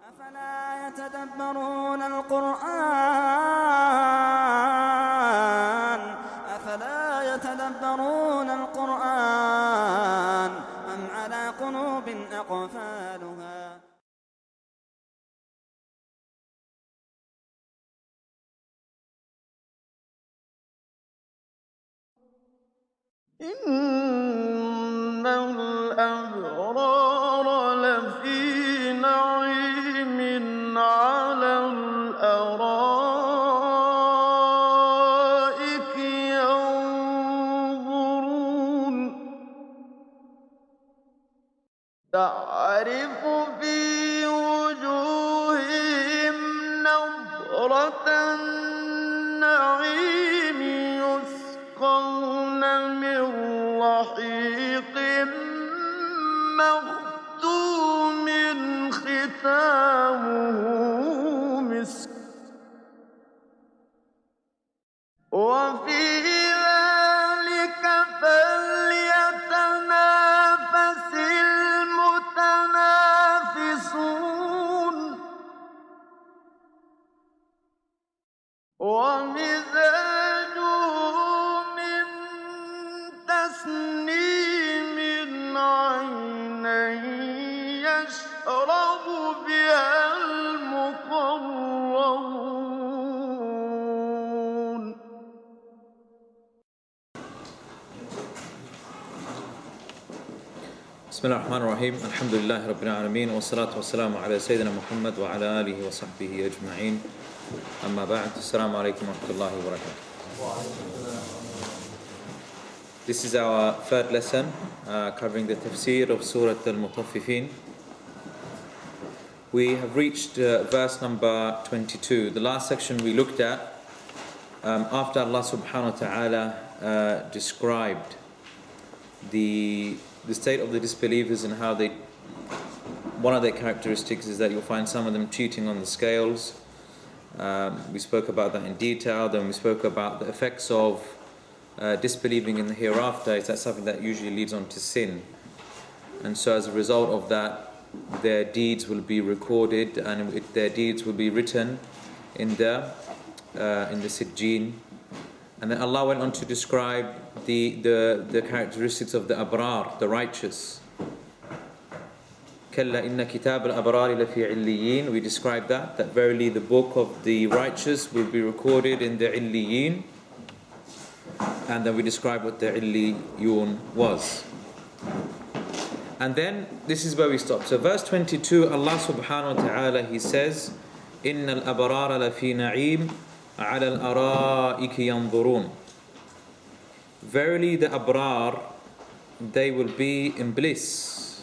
أفلا يتدبرون القرآن أم على قلوب أقفالها إن الأبرار لفي نعيم على الأرائك ينظرون تعرف في وجوههم نضرة النعيم يسقون من رحيق مختوم ختامه مسك وفي ذلك فليتنافس المتنافسون ومزاجه من تسنيم عينا يشرب بها المقربون بسم الله الرحمن الرحيم الحمد لله رب العالمين والصلاة والسلام على سيدنا محمد وعلى آله وصحبه أجمعين أما بعد السلام عليكم ورحمة الله وبركاته. This is our third lesson covering the Tafseer of Surah Mutaffifin. We have reached verse number 22. The last section we looked at after Allah subhanahu wa ta'ala described the state of the disbelievers and how one of their characteristics is that you'll find some of them cheating on the scales. We spoke about that in detail. Then we spoke about the effects of disbelieving in the hereafter. Is that something that usually leads on to sin? And so as a result of that, their deeds will be recorded and their deeds will be written in the Sijjeen. And then Allah went on to describe the characteristics of the Abrar, the righteous. كَلَّا إِنَّ كِتَابَ الْأَبْرَارِ لَفِي عِلِّيِّينَ. We described that verily the book of the righteous will be recorded in the Illiyin. And then we described what the Illiyun was. And then this is where we stop. So verse 22, Allah subhanahu wa ta'ala, He says, إِنَّ الْأَبْرَارَ لَفِي نَعِيمٍ عَلَى الْأَرَائِكِ يَنظُرُونَ. Verily the Abrar, they will be in bliss,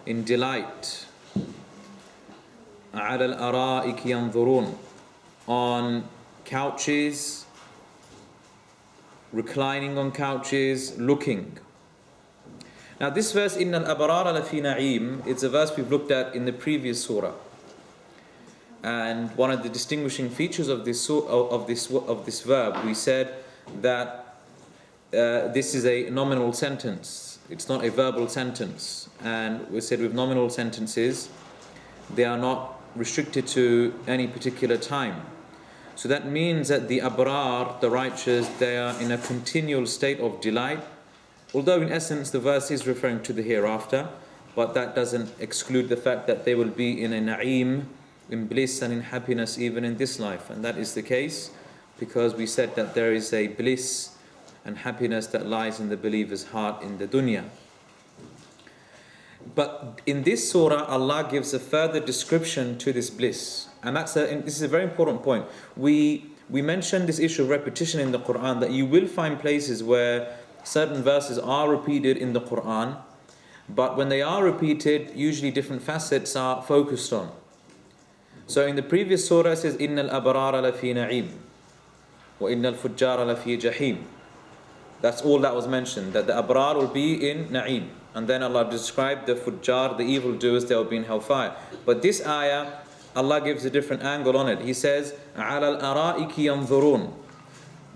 in delight. عَلَى الْأَرَائِكِ يَنظُرُونَ. On couches, reclining on couches, looking. Now this verse, إِنَّ الْأَبْرَارَ لَفِي نَعِيمٍ, it's a verse we've looked at in the previous surah. And one of the distinguishing features of this verb, we said that this is a nominal sentence. It's not a verbal sentence. And we said with nominal sentences, they are not restricted to any particular time. So that means that the Abrar, the righteous, they are in a continual state of delight. Although in essence the verse is referring to the hereafter, but that doesn't exclude the fact that they will be in a na'im, in bliss and in happiness even in this life. And that is the case because we said that there is a bliss and happiness that lies in the believer's heart in the dunya. But in this surah, Allah gives a further description to this bliss. And this is a very important point. We mentioned this issue of repetition in the Quran, that you will find places where certain verses are repeated in the Quran, but when they are repeated, usually different facets are focused on. So in the previous surah it says, إِنَّ الْأَبْرَارَ لَفِي نَعِيمٍ وَإِنَّ الْفُجَّارَ لَفِي جَحِيمٍ. That's all that was mentioned, that the Abrar will be in Na'im. And then Allah described the Fujjar, the evildoers, they will be in hellfire. But this ayah, Allah gives a different angle on it. He says, عَلَى الْأَرَائِكِ يَنظُرُونَ.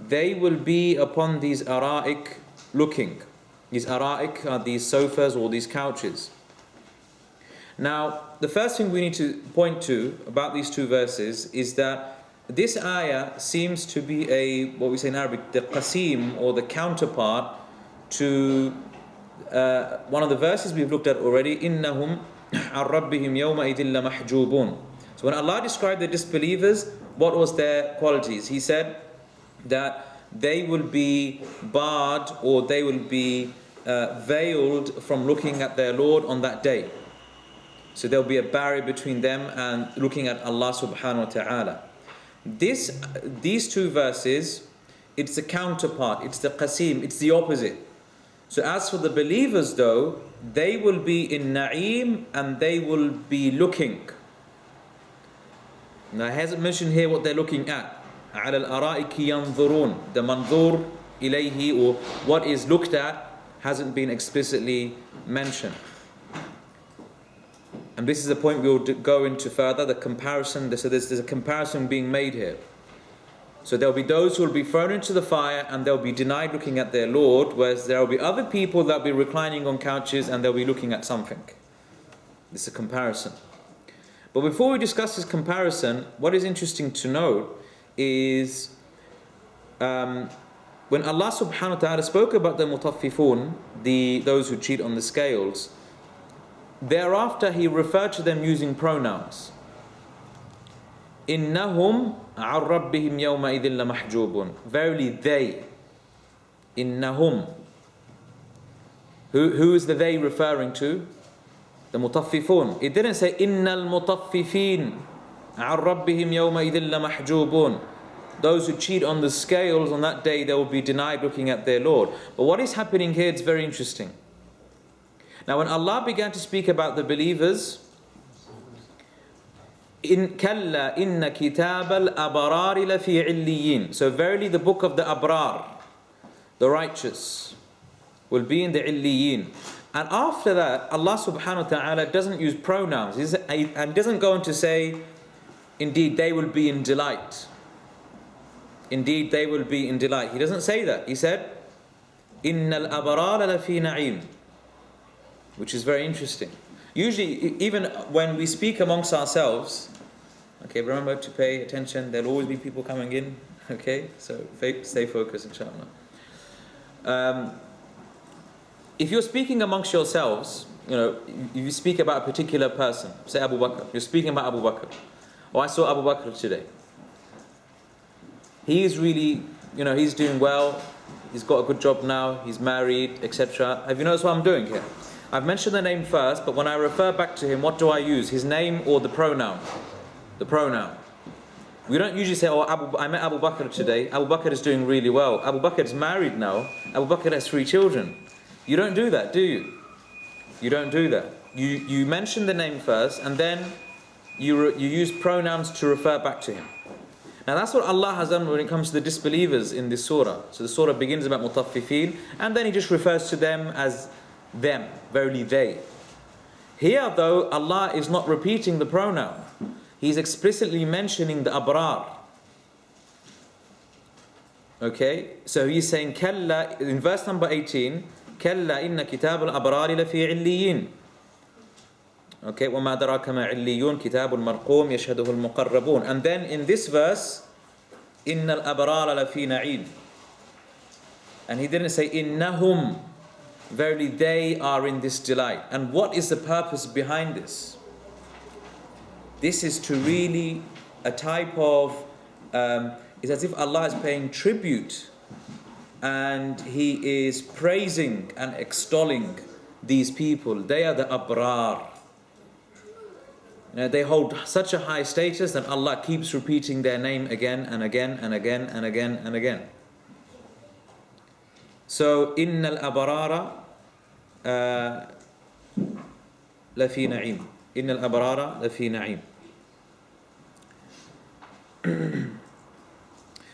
They will be upon these ara'ik looking. These ara'ik are these sofas or these couches. Now, the first thing we need to point to about these two verses is that this ayah seems to be what we say in Arabic, the qasim, or the counterpart to one of the verses we've looked at already, إِنَّهُمْ عَنْ رَبِّهِمْ يَوْمَئِذٍ لَمَحْجُوبُونَ. So when Allah described the disbelievers, what was their qualities? He said that they will be barred, or they will be veiled from looking at their Lord on that day. So there'll be a barrier between them and looking at Allah subhanahu wa ta'ala. These two verses, it's the counterpart, it's the qasim, it's the opposite. So as for the believers though, they will be in na'im and they will be looking. Now it hasn't mentioned here what they're looking at. عَلَى الْأَرَائِكِ يَنْظُرُونَ. The manzur ilayhi, or what is looked at, hasn't been explicitly mentioned. And this is a point we'll go into further, the comparison. So there's a comparison being made here. So there'll be those who will be thrown into the fire and they'll be denied looking at their Lord, whereas there will be other people that will be reclining on couches and they'll be looking at something. This is a comparison. But before we discuss this comparison, what is interesting to note is when Allah subhanahu wa ta'ala spoke about the mutaffifun, those who cheat on the scales, thereafter he referred to them using pronouns. إِنَّهُمْ عَنْ رَبِّهِمْ يَوْمَئِذٍ لَمَحْجُوبٌ. Verily they. إِنَّهُمْ. Who is the they referring to? The mutaffifun. It didn't say إِنَّ الْمُطَفِّفِينَ عَنْ رَبِّهِمْ يَوْمَئِذٍ لَمَحْجُوبٌ. Those who cheat on the scales on that day, they will be denied looking at their Lord. But what is happening here, it's very interesting. Now when Allah began to speak about the believers, كَلَّا إِنَّ كِتَابَ الْأَبْرَارِ لَفِي عِلِّيِّينَ. So verily the book of the abrar, the righteous, will be in the illiyin. And after that, Allah subhanahu wa ta'ala doesn't use pronouns, and doesn't go on to say, indeed they will be in delight. Indeed they will be in delight. He doesn't say that. He said, إِنَّ الْأَبْرَارَ لَفِي نَعِيمٍ. Which is very interesting. Usually, even when we speak amongst ourselves, okay, remember to pay attention, there'll always be people coming in, okay, so stay focused, inshallah. If you're speaking amongst yourselves, you speak about a particular person, say Abu Bakr, you're speaking about Abu Bakr. Oh, I saw Abu Bakr today. He is really, he's doing well, he's got a good job now, he's married, etc. Have you noticed what I'm doing here? I've mentioned the name first, but when I refer back to him, what do I use? His name or the pronoun? The pronoun. We don't usually say, I met Abu Bakr today. Abu Bakr is doing really well. Abu Bakr is married now. Abu Bakr has 3 children. You don't do that, do you? You don't do that. You mention the name first, and then you use pronouns to refer back to him. Now that's what Allah has done when it comes to the disbelievers in this surah. So the surah begins about mutaffifin, and then he just refers to them as them, verily they. Here though, Allah is not repeating the pronoun. He's explicitly mentioning the abrar. Okay, so he's saying Kalla, in verse number 18, Kalla inna kitab al-abrari lafi illiyin. Okay, وَمَا دَرَاكَ مَا عِلِّيُّونَ كِتَابٌ مَرْقُومٌ يَشْهَدُهُ الْمُقَرَّبُونَ. And then in this verse, إِنَّ الْأَبْرَارَ لَفِي نَعِيمٍ. And he didn't say إِنَّهُمْ. Verily they are in this delight. And what is the purpose behind this? This is to really a type of, it's as if Allah is paying tribute and He is praising and extolling these people. They are the abrar. They hold such a high status that Allah keeps repeating their name again and again and again and again and again. So, إِنَّ الْأَبْرَارَ لَفِي نَعِيمٍ. إِنَّ الْأَبْرَارَ لَفِي نَعِيمٍ.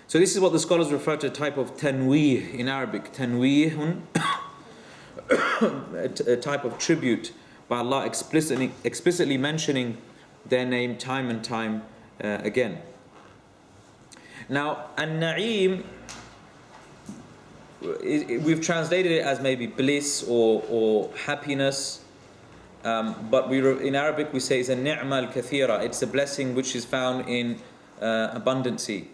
So this is what the scholars refer to a type of tanweeh in Arabic. Tanweehun, a type of tribute by Allah explicitly mentioning their name time and time again. Now, an-na'im, we've translated it as maybe bliss or happiness. But in Arabic we say it's a ni'ma al-kathira. It's a blessing which is found in abundancy.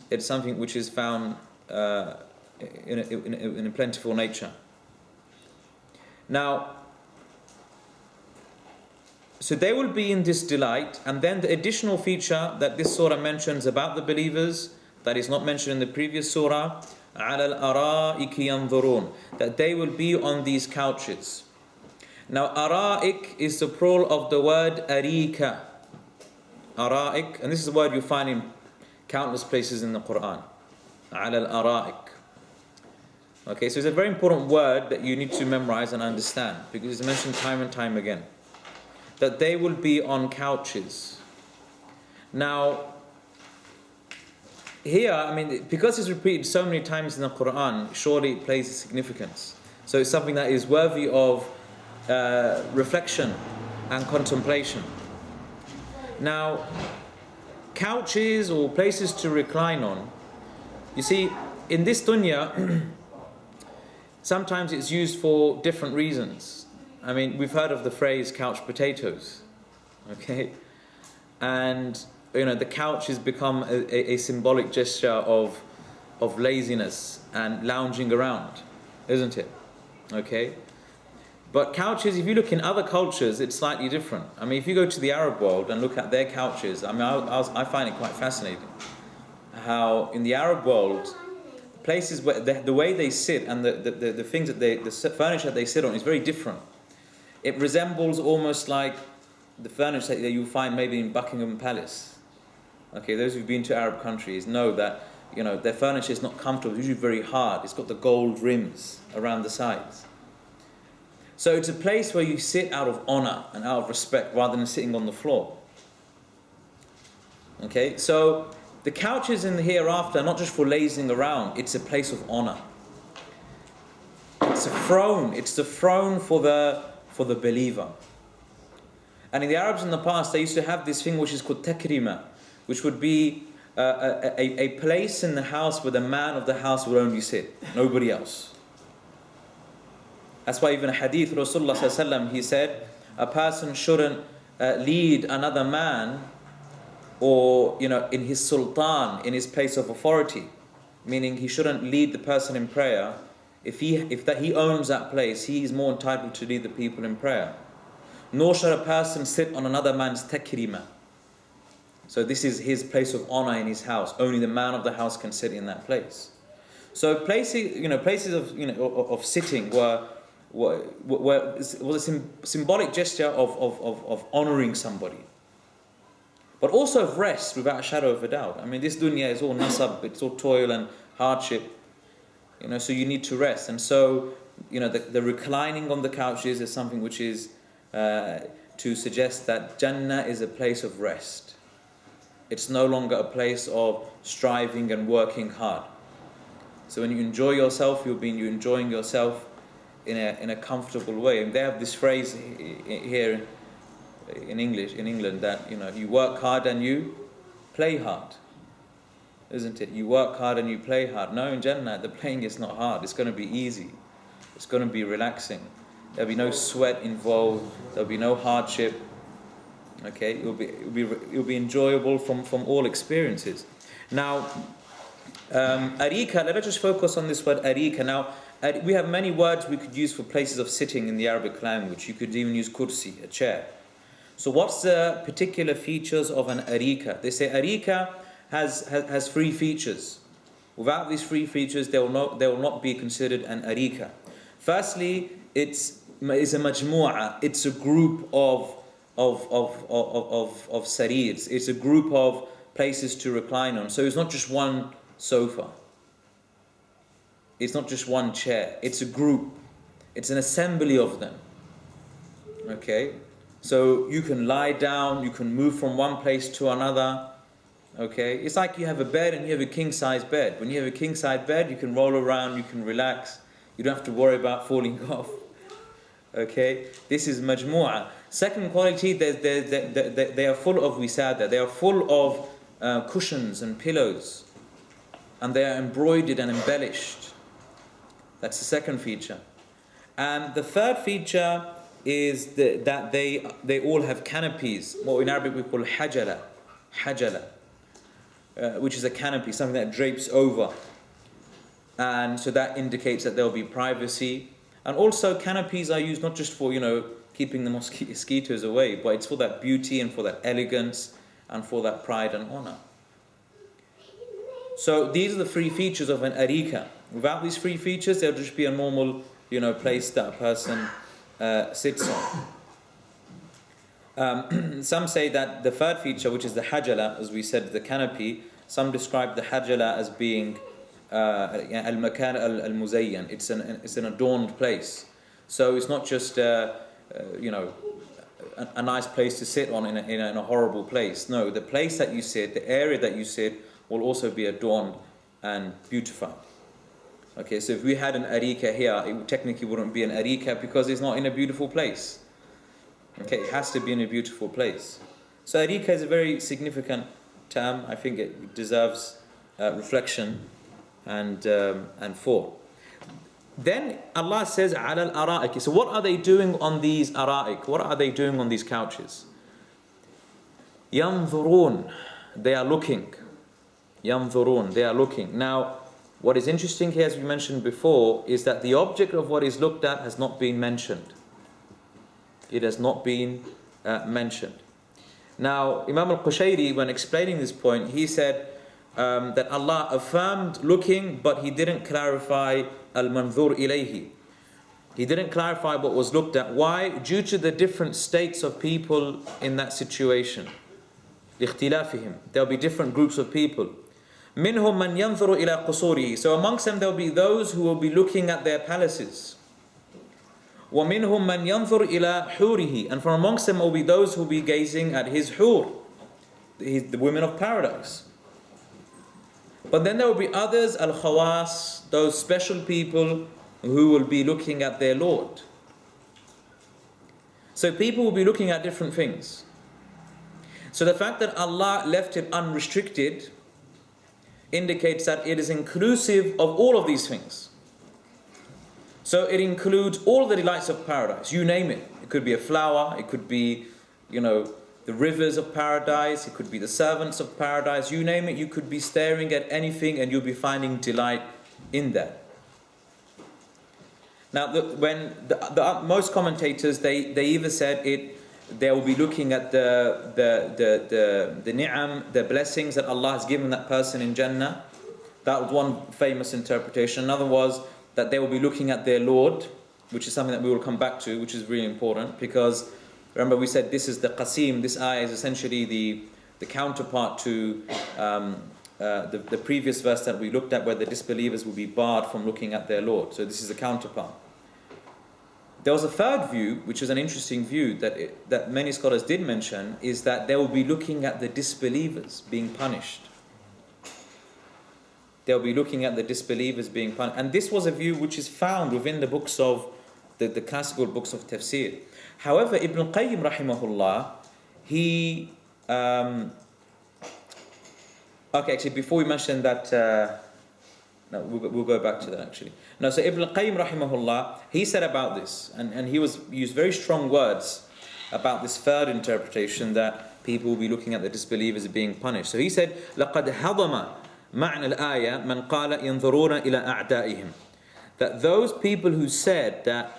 It's something which is found in a plentiful nature. Now, so they will be in this delight, and then the additional feature that this surah mentions about the believers, that is not mentioned in the previous surah, عَلَى الْأَرَائِكِ يَنْظُرُونَ, that they will be on these couches. Now, ara'ik is the plural of the word arika. Ara'ik, and this is a word you find in countless places in the Quran. عَلَى الْأَرَائِكِ. Okay, so it's a very important word that you need to memorize and understand, because it's mentioned time and time again. That they will be on couches. Now, here, I mean, because it's repeated so many times in the Quran, surely it plays a significance. So it's something that is worthy of reflection and contemplation. Now, couches or places to recline on, you see, in this dunya, sometimes it's used for different reasons. I mean, we've heard of the phrase couch potatoes, okay? And, you know, the couch has become a symbolic gesture of laziness and lounging around, isn't it? Okay? But couches, if you look in other cultures, it's slightly different. I mean, if you go to the Arab world and look at their couches, I mean, I find it quite fascinating how in the Arab world, places where the way they sit and the things that the furniture they sit on is very different. It resembles almost like the furniture that you find maybe in Buckingham Palace. Okay, those who've been to Arab countries know that, you know, their furniture is not comfortable, it's usually very hard. It's got the gold rims around the sides. So it's a place where you sit out of honor and out of respect rather than sitting on the floor. Okay, so the couches in the hereafter are not just for lazing around, it's a place of honor. It's a throne, it's the throne for the believer. And in the Arabs in the past, they used to have this thing which is called takrima, which would be a place in the house where the man of the house would only sit, nobody else. That's why even a hadith, Rasulullah sallallahu alaihi wasallam, he said, a person shouldn't lead another man, or, you know, in his sultan, in his place of authority, meaning he shouldn't lead the person in prayer. If he owns that place, he is more entitled to lead the people in prayer. Nor should a person sit on another man's takrima. So this is his place of honor in his house. Only the man of the house can sit in that place. So places of sitting was a symbolic gesture of honoring somebody, but also of rest, without a shadow of a doubt. I mean, this dunya is all nasab, it's all toil and hardship, you know, so you need to rest. And so, you know, the reclining on the couches is something which is to suggest that Jannah is a place of rest. It's no longer a place of striving and working hard. So when you enjoy yourself, you're enjoying yourself in a comfortable way. And they have this phrase here in England, that, you know, you work hard and you play hard, isn't it? You work hard and you play hard. No, in Jannah, the playing is not hard. It's going to be easy. It's going to be relaxing. There'll be no sweat involved. There'll be no hardship. Okay, it'll be enjoyable from all experiences. Now, arika. Let us just focus on this word arika. Now, we have many words we could use for places of sitting in the Arabic language. You could even use kursi, a chair. So what's the particular features of an arika? They say arika has three features. Without these three features, they will not be considered an arika. Firstly, it's a majmu'a. It's a group of sarirs. It's a group of places to recline on. So it's not just one sofa. It's not just one chair. It's a group. It's an assembly of them. Okay? So you can lie down, you can move from one place to another. Okay? It's like you have a bed and you have a king-size bed. When you have a king-size bed, you can roll around, you can relax. You don't have to worry about falling off. Okay? This is majmu'ah. Second quality, they are full of wisada. They are full of cushions and pillows. And they are embroidered and embellished. That's the second feature. And the third feature is that they all have canopies, what in Arabic we call hajala, which is a canopy, something that drapes over. And so that indicates that there will be privacy. And also canopies are used not just for, keeping the mosquitoes away, but it's for that beauty and for that elegance and for that pride and honor. So these are the three features of an arika. Without these three features, there'll just be a normal, place that a person sits on. Some say that the third feature, which is the hajala, as we said, the canopy, some describe the hajala as being al-makan al-muzayyan. It's an adorned place. So it's not just a nice place to sit on in a horrible place. No, the place that you sit, the area that you sit, will also be adorned and beautified. Okay, so if we had an arika here, it technically wouldn't be an arika because it's not in a beautiful place. Okay, it has to be in a beautiful place. So arika is a very significant term. I think it deserves reflection and thought. Then Allah says, "Ala al-ara'ik." So what are they doing on these ara'ik? What are they doing on these couches? Yanzurun. They are looking. Yanzurun. They are looking. Now, what is interesting here, as we mentioned before, is that the object of what is looked at has not been mentioned. It has not been mentioned. Now, Imam al-Qushayri, when explaining this point, he said that Allah affirmed looking, but He didn't clarify al-manzur ilayhi. He didn't clarify what was looked at. Why? Due to the different states of people in that situation. لِاخْتِلَافِهِمْ. There will be different groups of people. مِنْهُمْ مَنْ يَنْظُرُ إِلَىٰ قُصُورِهِ. So amongst them there will be those who will be looking at their palaces. وَمِنْهُمْ مَنْ يَنْظُرُ إِلَىٰ حُورِهِ. And from amongst them will be those who will be gazing at his hur, the women of paradise. But then there will be others, al-khawas, those special people who will be looking at their Lord. So people will be looking at different things. So the fact that Allah left it unrestricted indicates that it is inclusive of all of these things. So it includes all the delights of paradise. You name it. It could be a flower, it could be, the rivers of paradise, it could be the servants of paradise, you name it. You could be staring at anything and you'll be finding delight in that. Now, when most commentators, they either said they will be looking at the ni'am, the blessings that Allah has given that person in Jannah. That was one famous interpretation. Another was that they will be looking at their Lord, which is something that we will come back to, which is really important, because remember we said this is the qasim. This ayah is essentially the counterpart to the previous verse that we looked at, where the disbelievers will be barred from looking at their Lord. So this is the counterpart. There was a third view, which is an interesting view that many scholars did mention, is that they will be looking at the disbelievers being punished. They'll be looking at the disbelievers being punished. And this was a view which is found within the books of the classical books of tafsir. However, Ibn Qayyim rahimahullah, he actually before we mention that, no, we'll go back to that actually. No, so Ibn Qayyim rahimahullah, he said about this, and he used very strong words about this third interpretation, that people will be looking at the disbelievers being punished. So he said, لَقَدْ هَضَمَ مَعْنَى الْآيَةِ مَنْ قَالَ يَنْظُرُونَ إِلَىٰ أَعْدَائِهِمْ. That those people who said that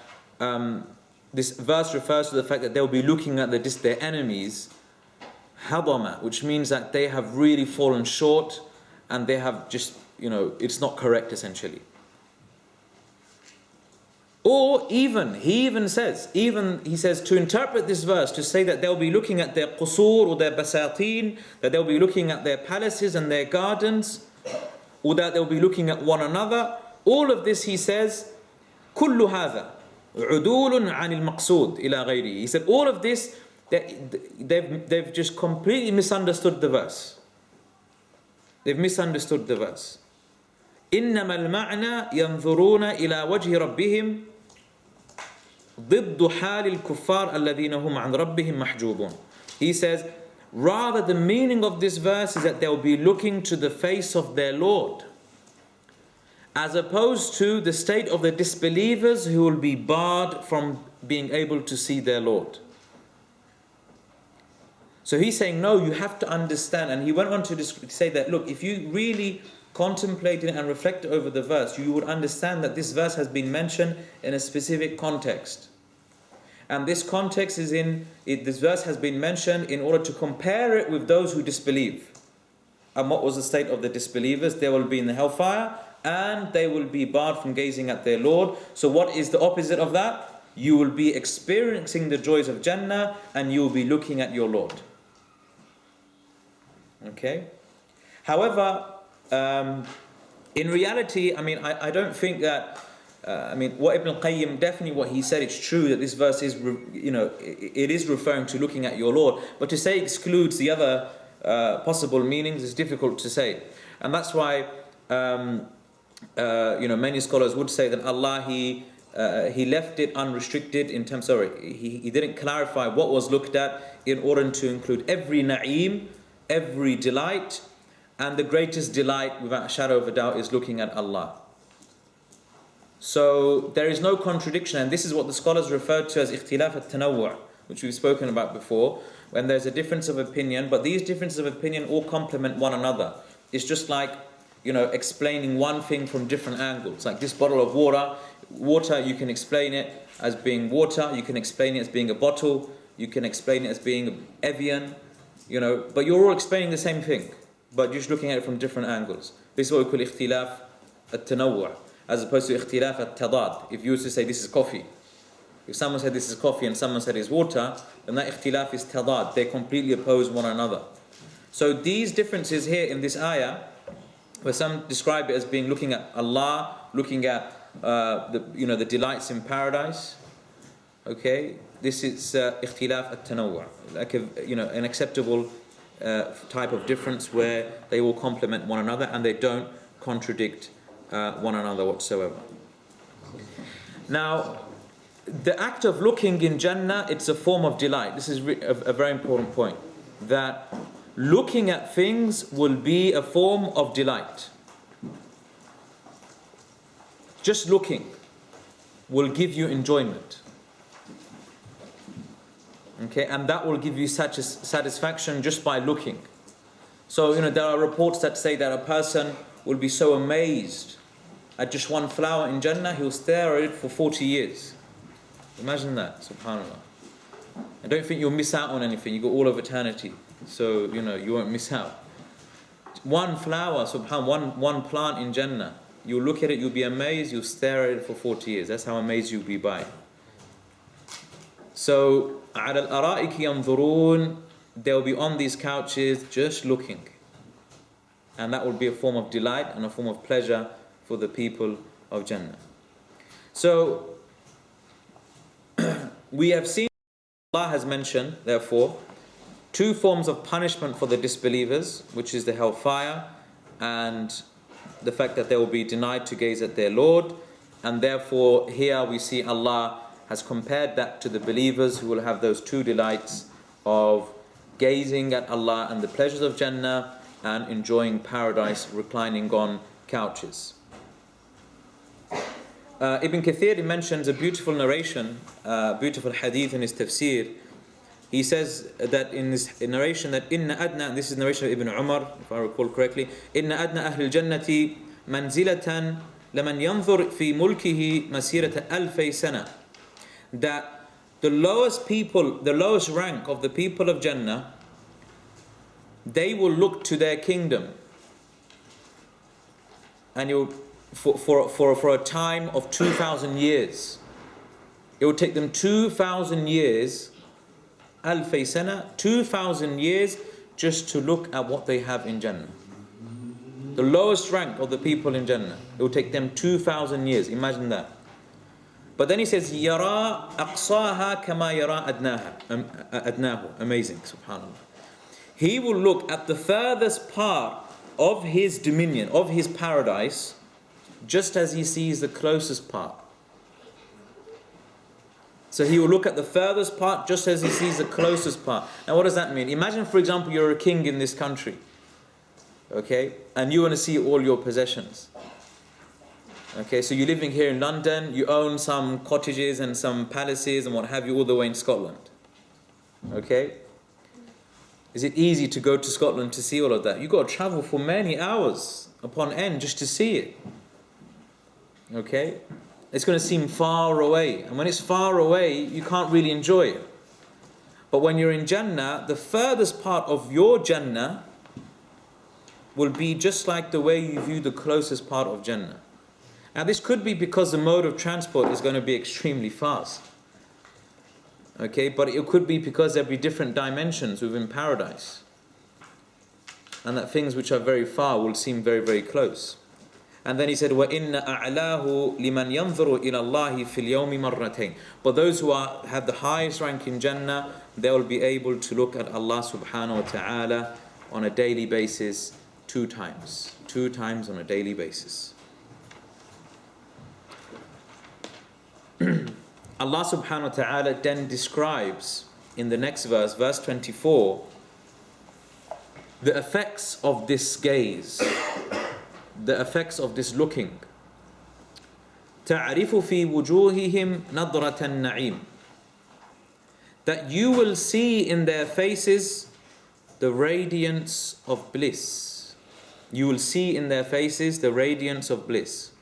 this verse refers to the fact that they'll be looking at their enemies, hadama, which means that they have really fallen short and they have just, it's not correct essentially. Or he says to interpret this verse to say that they'll be looking at their qusur or their basatin, that they'll be looking at their palaces and their gardens, or that they'll be looking at one another. All of this, he says, كل هذا عدول عن المقصود إلى غيره. He said all of this, they've just completely misunderstood the verse. They've misunderstood the verse. إنما المعنى ينظرون إلى وجه ربهم ضد حال الكفار الذين هم عن ربهم محجوبون. He says, rather the meaning of this verse is that they'll be looking to the face of their Lord, as opposed to the state of the disbelievers who will be barred from being able to see their Lord. So he's saying, no, you have to understand. And he went on to say that, look, if you really contemplated and reflected over the verse, you would understand that this verse has been mentioned in a specific context. And this context is this verse has been mentioned in order to compare it with those who disbelieve. And what was the state of the disbelievers? They will be in the hellfire and they will be barred from gazing at their Lord. So what is the opposite of that? You will be experiencing the joys of Jannah and you will be looking at your Lord. Okay? However, in reality, I don't think that, what Ibn al-Qayyim, definitely what he said, it's true that this verse is, it is referring to looking at your Lord. But to say excludes the other possible meanings is difficult to say. And that's why, many scholars would say that Allah, He left it unrestricted in terms, He didn't clarify what was looked at in order to include every na'im, every delight, and the greatest delight, without a shadow of a doubt, is looking at Allah. So there is no contradiction, and this is what the scholars refer to as ikhtilaf al-tanawwu', which we've spoken about before, when there's a difference of opinion, but these differences of opinion all complement one another. It's just like, explaining one thing from different angles. Like this bottle of water, you can explain it as being water, you can explain it as being a bottle, you can explain it as being Evian, but you're all explaining the same thing, but you're just looking at it from different angles. This is what we call ikhtilaf al-tanawwu', as opposed to ikhtilaf al-tadad. If you were to say this is coffee, if someone said this is coffee and someone said it's water, then that ikhtilaf is tadad. They completely oppose one another. So these differences here in this ayah, where some describe it as being looking at Allah, looking at the delights in paradise. Okay, this is ikhtilaf al-tanawwu', like an acceptable type of difference where they will complement one another and they don't contradict one another whatsoever. Now, the act of looking in Jannah, it's a form of delight. This is a very important point, that looking at things will be a form of delight. Just looking will give you enjoyment. Okay, and that will give you such a satisfaction just by looking. So, there are reports that say that a person will be so amazed at just one flower in Jannah, he'll stare at it for 40 years. Imagine that, subhanAllah. I don't think you'll miss out on anything. You've got all of eternity. So, you won't miss out. One flower, subhanAllah, one plant in Jannah. You'll look at it, you'll be amazed, you'll stare at it for 40 years. That's how amazed you'll be by it. So, عَلَى الْأَرَائِكِ يَنْظُرُونَ, they'll be on these couches just looking. And that will be a form of delight and a form of pleasure for the people of Jannah. So, we have seen Allah has mentioned, therefore, two forms of punishment for the disbelievers, which is the hellfire and the fact that they will be denied to gaze at their Lord. And therefore, here we see Allah has compared that to the believers who will have those two delights of gazing at Allah and the pleasures of Jannah and enjoying paradise, reclining on couches. Ibn Kathir mentions a beautiful narration, beautiful hadith in his tafsir. He says that in this narration that inna adna, and this is narration of Ibn Umar, if I recall correctly, inna adna ahli al-jannati manzilatan laman yanzur fi mulkihi masirata alfay sana. That the lowest people, the lowest rank of the people of Jannah, they will look to their kingdom, and you'll for a time of 2,000 years. It will take them 2,000 years, alfay sana, 2,000 years, just to look at what they have in Jannah. The lowest rank of the people in Jannah. It will take them 2,000 years. Imagine that. But then he says, "Yara aqsaha kama yara adnahu." Amazing, subhanallah. He will look at the furthest part of his dominion, of his paradise, just as he sees the closest part. So he will look at the furthest part just as he sees the closest part. Now what does that mean? Imagine, for example, you're a king in this country, okay, and you want to see all your possessions. Okay, so you're living here in London, you own some cottages and some palaces and what have you all the way in Scotland. Okay? Is it easy to go to Scotland to see all of that? You've got to travel for many hours upon end just to see it. Okay? It's going to seem far away. And when it's far away, you can't really enjoy it. But when you're in Jannah, the furthest part of your Jannah will be just like the way you view the closest part of Jannah. Now this could be because the mode of transport is going to be extremely fast. Okay, but it could be because there'll be different dimensions within paradise. And that things which are very far will seem very, very close. And then he said, وَإِنَّ أَعْلَاهُ لِمَنْ يَنْظُرُ إِلَى اللَّهِ فِي الْيَوْمِ مَرَّتَيْنِ. But those who have the highest rank in Jannah, they will be able to look at Allah subhanahu wa ta'ala on a daily basis 2 times. 2 times on a daily basis. Allah subhanahu wa ta'ala then describes in the next verse, verse 24, the effects of this gaze, the effects of this looking. تَعْرِفُ فِي وُجُوهِهِمْ نَضْرَةَ النَّعِيمِ. That you will see in their faces the radiance of bliss. You will see in their faces the radiance of bliss.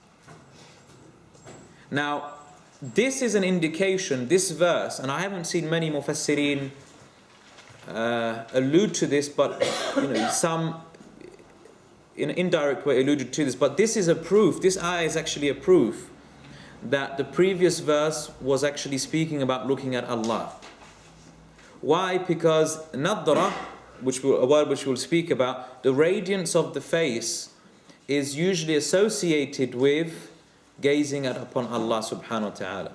Now, this is an indication, this verse, and I haven't seen many mufassirin allude to this, but some in an indirect way alluded to this, but this is a proof, this ayah is actually a proof that the previous verse was actually speaking about looking at Allah. Why? Because nadra, a word which we'll speak about, the radiance of the face is usually associated with gazing upon Allah subhanahu wa ta'ala.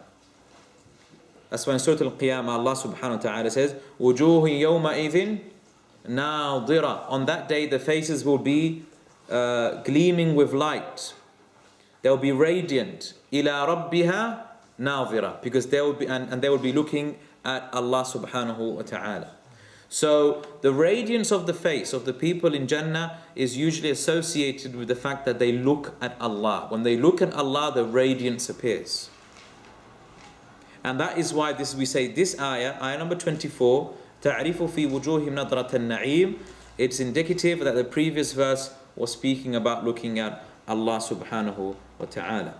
That's why in Surah Al-Qiyamah Allah subhanahu wa ta'ala says, وُجُوهٌ يَوْمَئِذٍ نَاظِرَةٌ. On that day the faces will be gleaming with light. They'll be radiant. إِلَى رَبِّهَا نَاظِرَةٌ. Because they will be, and they will be looking at Allah subhanahu wa ta'ala. So the radiance of the face of the people in Jannah is usually associated with the fact that they look at Allah. When they look at Allah, the radiance appears. And that is why we say this ayah number 24, تَعْرِفُ فِي وُجُوهِمْ نَضْرَةَ النَّعِيمِ. It's indicative that the previous verse was speaking about looking at Allah subhanahu wa ta'ala.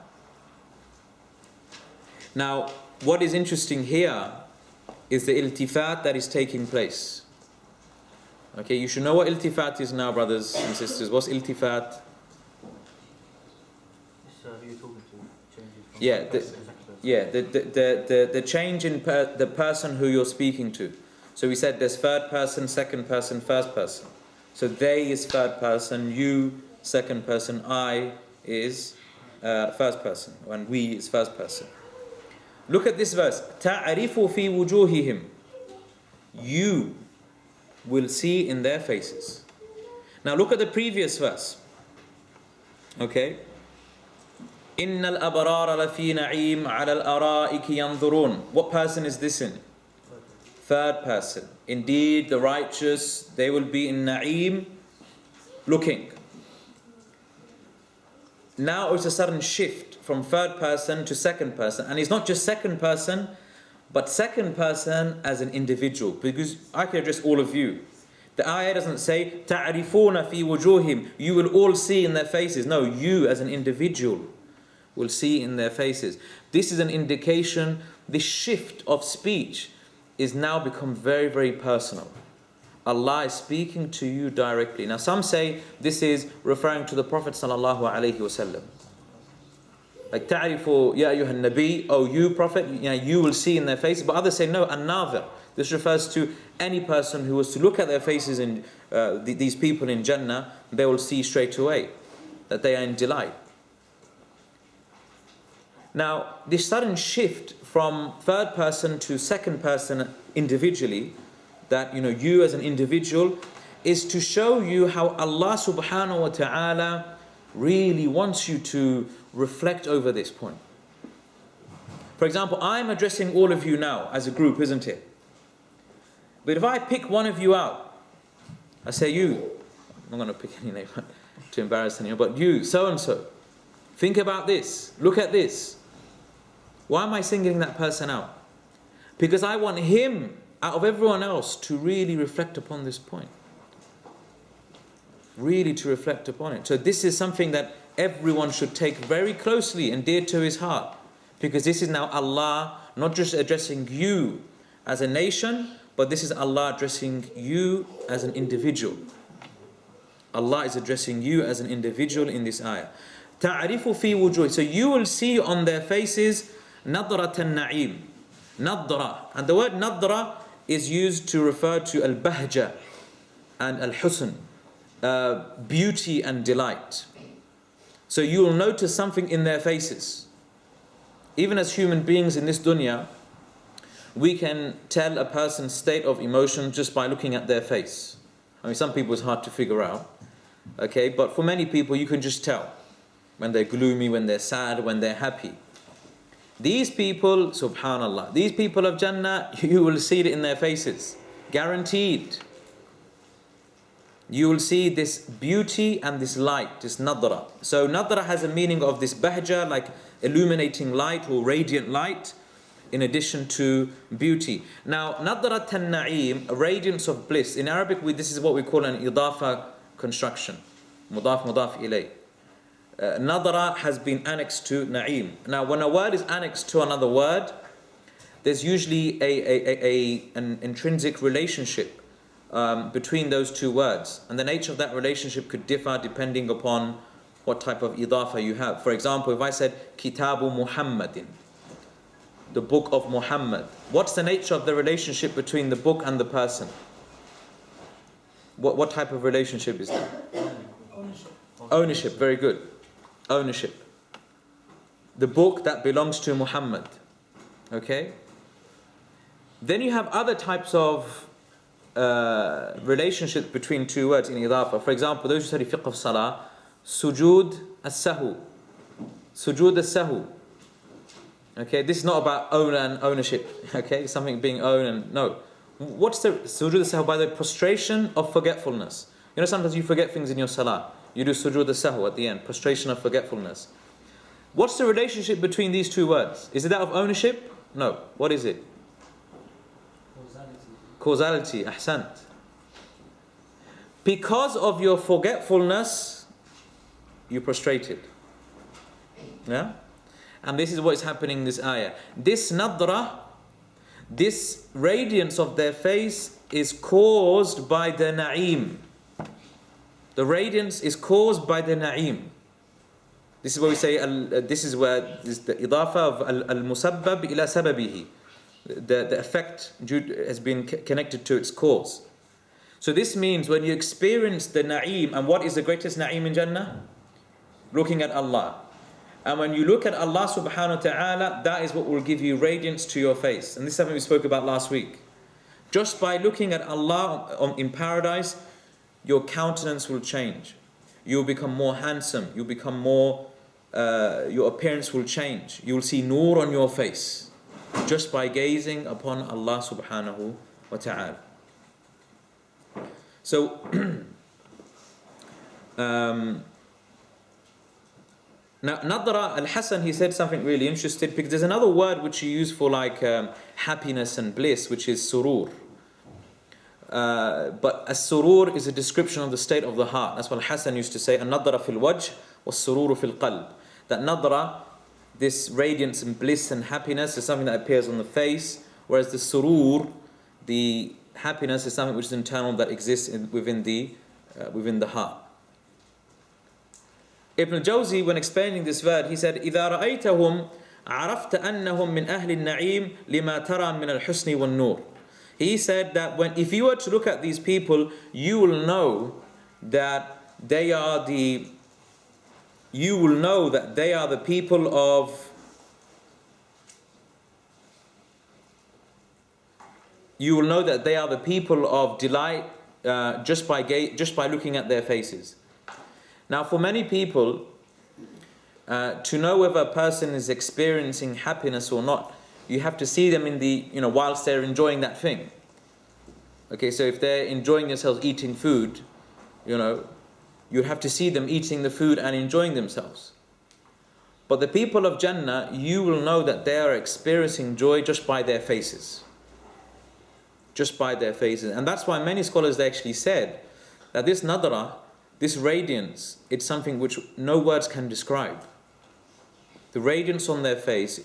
Now, what is interesting here is the iltifat that is taking place. Okay, you should know what iltifat is now, brothers and sisters. What's iltifat? Yeah, the change in the person who you're speaking to. So we said there's third person, second person, first person. So they is third person, you second person, I is first person, and we is first person. Look at this verse. تَعْرِفُ فِي وُجُوهِهِمْ. You will see in their faces. Now look at the previous verse. Okay. إِنَّ الْأَبْرَارَ لَفِي نَعِيمٍ عَلَى الْأَرَائِكِ يَنْظُرُونَ. What person is this in? Third person. Indeed, the righteous, they will be in na'im, looking. Now it's a sudden shift from third person to second person. And it's not just second person, but second person as an individual. Because I can address all of you. The ayah doesn't say, تَعْرِفُونَ فِي وُجُوهِمْ. You will all see in their faces. No, you as an individual will see in their faces. This is an indication, this shift of speech is now become very, very personal. Allah is speaking to you directly. Now some say this is referring to the Prophet sallallahu alaihi wasallam. Like ta'rifu ya ayyuhan nabi, oh you Prophet, you will see in their faces. But others say no, an-nazir. This refers to any person who was to look at their faces in these people in Jannah, they will see straight away that they are in delight. Now, this sudden shift from third person to second person individually, that you as an individual, is to show you how Allah subhanahu wa ta'ala really wants you to reflect over this point. For example, I'm addressing all of you now as a group, isn't it? But if I pick one of you out, I say you, I'm not going to pick any name to embarrass anyone, but you, so and so. Think about this. Look at this. Why am I singling that person out? Because I want him, out of everyone else, to really reflect upon this point. Really to reflect upon it. So this is something that everyone should take very closely and dear to his heart. Because this is now Allah not just addressing you as a nation, but this is Allah addressing you as an individual. Allah is addressing you as an individual in this ayah. تَعْرِفُ فِي وُجُوهِ. So you will see on their faces نَضْرَةَ النَّعِيمِ. Nadra. And the word nadra is used to refer to al-bahja and al-husn, beauty and delight. So you will notice something in their faces. Even as human beings in this dunya, we can tell a person's state of emotion just by looking at their face. I mean, some people it's hard to figure out. Okay, but for many people you can just tell when they're gloomy, when they're sad, when they're happy. These people, subhanallah, these people of Jannah, you will see it in their faces. Guaranteed. You will see this beauty and this light, this nadra. So nadra has a meaning of this bahja, like illuminating light or radiant light, in addition to beauty. Now, nadrat al-na'im, a radiance of bliss. In Arabic, this is what we call an idafa construction. Mudaf ilay. Nadra has been annexed to na'im. Now, when a word is annexed to another word, there's usually an intrinsic relationship between those two words. And the nature of that relationship could differ depending upon what type of idafa you have. For example, if I said, Kitabu Muhammadin, the book of Muhammad. What's the nature of the relationship between the book and the person? What type of relationship is that? Ownership, very good. Ownership. The book that belongs to Muhammad. Okay? Then you have other types of relationships between two words in idafa. For example, those who study fiqh of salah, sujood as-sahu. Sujood as-sahu. Okay, this is not about owner and ownership. Okay, something being owned and no. What's the sujood as-sahu? By the prostration of forgetfulness. You know, sometimes you forget things in your salah. You do sujood as-sahu at the end, prostration of forgetfulness. What's the relationship between these two words? Is it that of ownership? No. What is it? Causality. Ahsant. Because of your forgetfulness, you prostrated. Yeah? And this is what is happening in this ayah. This nadra, this radiance of their face is caused by the na'im. The radiance is caused by the na'im. This is what we say, this is where this the idafa of al-musabbab ila sababihi. The effect has been connected to its cause. So this means when you experience the na'im, and what is the greatest na'im in Jannah? Looking at Allah. And when you look at Allah subhanahu wa ta'ala, that is what will give you radiance to your face. And this is something we spoke about last week. Just by looking at Allah in paradise, your countenance will change. You'll become more handsome. You'll become more, your appearance will change. You will see nur on your face. Just by gazing upon Allah subhanahu wa ta'ala. So, now, Nadra al-Hasan, he said something really interesting, because there's another word which he used for like happiness and bliss, which is surur. But as-surur is a description of the state of the heart. That's what al-Hasan used to say, an-nadra fil wajh was-sururu fil qalb. That nadra, this radiance and bliss and happiness, is something that appears on the face, whereas the surur, the happiness, is something which is internal, that exists within the heart. Ibn al-Jawzi, when explaining this word, he said, إِذَا رَأَيْتَهُمْ عَرَفْتَ أَنَّهُمْ مِنْ أَهْلِ النَّعِيمِ لِمَا تَرَى مِنَ الْحُسْنِ وَالنُّورِ. He said that if you were to look at these people, you will know that they are the people of delight just by looking at their faces. Now, for many people, to know whether a person is experiencing happiness or not, you have to see them whilst they're enjoying that thing. Okay, so if they're enjoying themselves eating food, you have to see them eating the food and enjoying themselves. But the people of Jannah, you will know that they are experiencing joy just by their faces. Just by their faces. And that's why many scholars they actually said that this nadra, this radiance, it's something which no words can describe. The radiance on their face,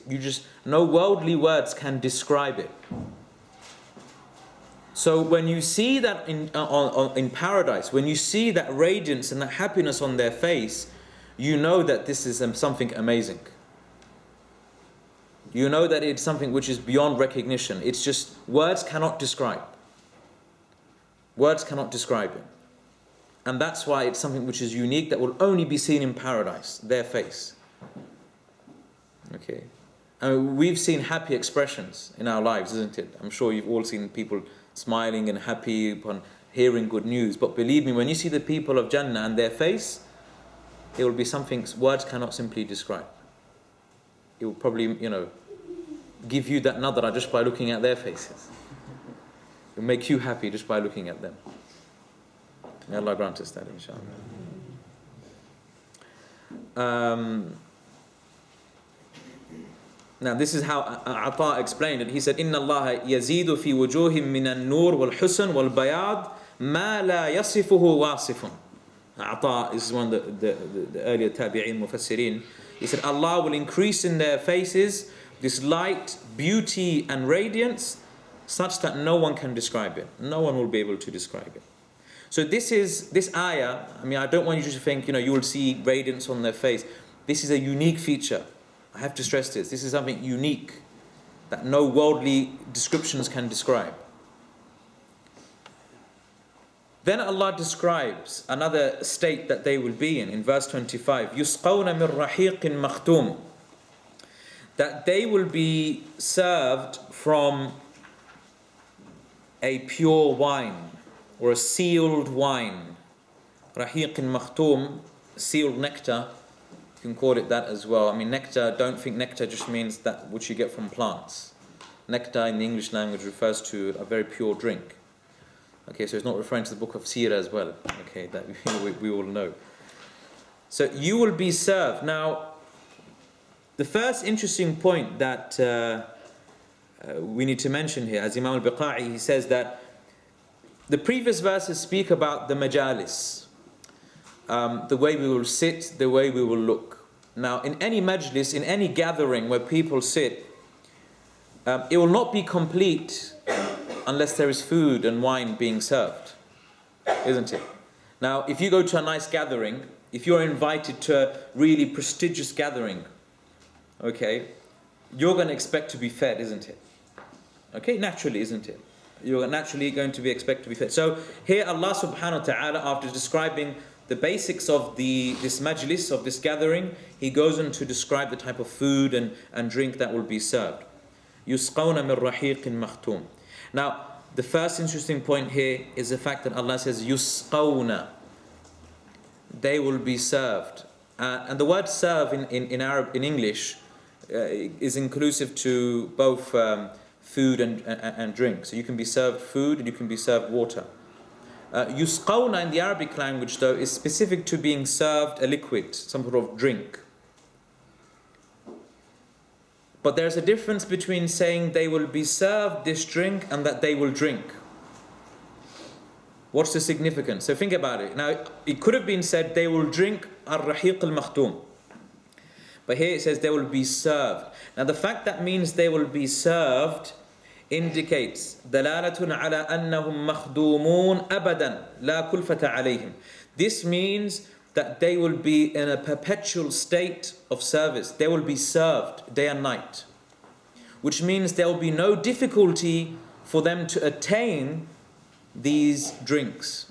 no worldly words can describe it. So when you see that in paradise, when you see that radiance and that happiness on their face, you know that this is something amazing. You know that it's something which is beyond recognition. It's just words cannot describe. Words cannot describe it. And that's why it's something which is unique, that will only be seen in paradise, their face. Okay. We've seen happy expressions in our lives, isn't it? I'm sure you've all seen people smiling and happy upon hearing good news. But believe me, when you see the people of Jannah and their face, it will be something words cannot simply describe. It will probably, give you that nadra just by looking at their faces. It will make you happy just by looking at them. May Allah grant us that, inshallah. Now this is how Ata explained it. He said, "Inna Allah yazidu fi wujuhim min an-nur wal-husn wal-bayad ma la yasifuhu wasifun." Ata is one of the earlier tabi'in mufassirin. He said, Allah will increase in their faces this light, beauty and radiance such that no one can describe it. No one will be able to describe it. So this ayah, I don't want you to think, you will see radiance on their face. This is a unique feature. I have to stress this. This is something unique that no worldly descriptions can describe. Then Allah describes another state that they will be in verse 25. يُسْقَوْنَ مِنْ رَحِيقٍ مَخْتُومٍ. That they will be served from a pure wine or a sealed wine. رَحِيقٍ مَخْتُوم, sealed nectar. You can call it that as well. Nectar, don't think nectar just means that which you get from plants. Nectar in the English language refers to a very pure drink. Okay, so it's not referring to the book of Sirah as well. Okay, that we all know. So you will be served. Now, the first interesting point that we need to mention here, as Imam al-Biqa'i, he says that the previous verses speak about the majalis, the way we will sit, the way we will look. Now, in any majlis, in any gathering where people sit, it will not be complete unless there is food and wine being served, isn't it? Now, if you go to a nice gathering, if you're invited to a really prestigious gathering, okay, you're going to expect to be fed, isn't it? Okay, naturally, isn't it? You're naturally going to be expected to be fed. So here Allah subhanahu wa ta'ala, after describing the basics of this majlis, of this gathering, He goes on to describe the type of food and drink that will be served. يُسْقَوْنَ مِنْ رَحِيقٍ مَخْتُومٍ. Now, the first interesting point here is the fact that Allah says, يُسْقَوْنَ. They will be served. And the word serve in Arab, in English, is inclusive to both food and drink. So you can be served food and you can be served water. Yusqawna in the Arabic language, though, is specific to being served a liquid, some sort of drink. But there's a difference between saying they will be served this drink and that they will drink. What's the significance? So think about it. Now, it could have been said they will drink al-rahiq al-makhtum. But here it says they will be served. Now the fact that means they will be served indicates dalalatun ala annahum makhdumun abadan la kulfata alayhim. This means that they will be in a perpetual state of service. They will be served day and night. Which means there will be no difficulty for them to attain these drinks.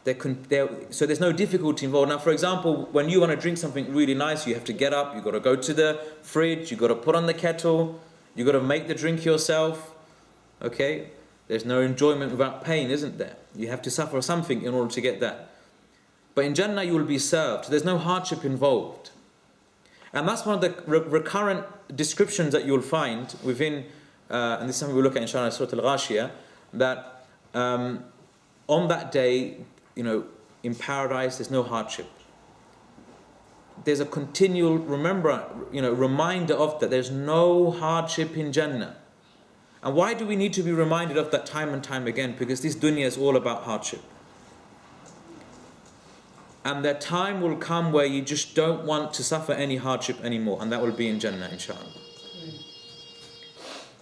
So there's no difficulty involved. Now, for example, when you want to drink something really nice, you have to get up, you've got to go to the fridge, you've got to put on the kettle, you've got to make the drink yourself. Okay? There's no enjoyment without pain, isn't there? You have to suffer something in order to get that. But in Jannah, you will be served. There's no hardship involved. And that's one of the recurrent descriptions that you'll find within, and this is something we'll look at inshallah, Surah Al-Ghashiyah, that on that day, in paradise, there's no hardship. there's a continual reminder of that. There's no hardship in Jannah. And why do we need to be reminded of that time and time again? Because this dunya is all about hardship. And that time will come where you just don't want to suffer any hardship anymore, and that will be in Jannah, inshallah.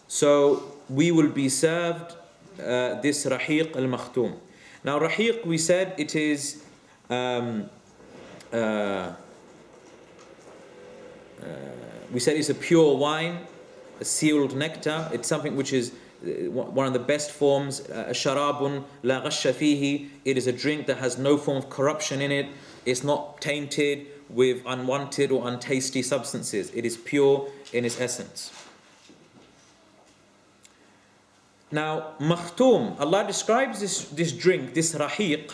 So we will be served this rahiq al-makhtoom. Now rahiq, we said it is we said it's a pure wine, a sealed nectar. It's something which is one of the best forms. Sharabun la ghasha fihi. It is a drink that has no form of corruption in it. It's not tainted with unwanted or untasty substances. It is pure in its essence. Now, makhtoom, Allah describes this drink, this rahiq,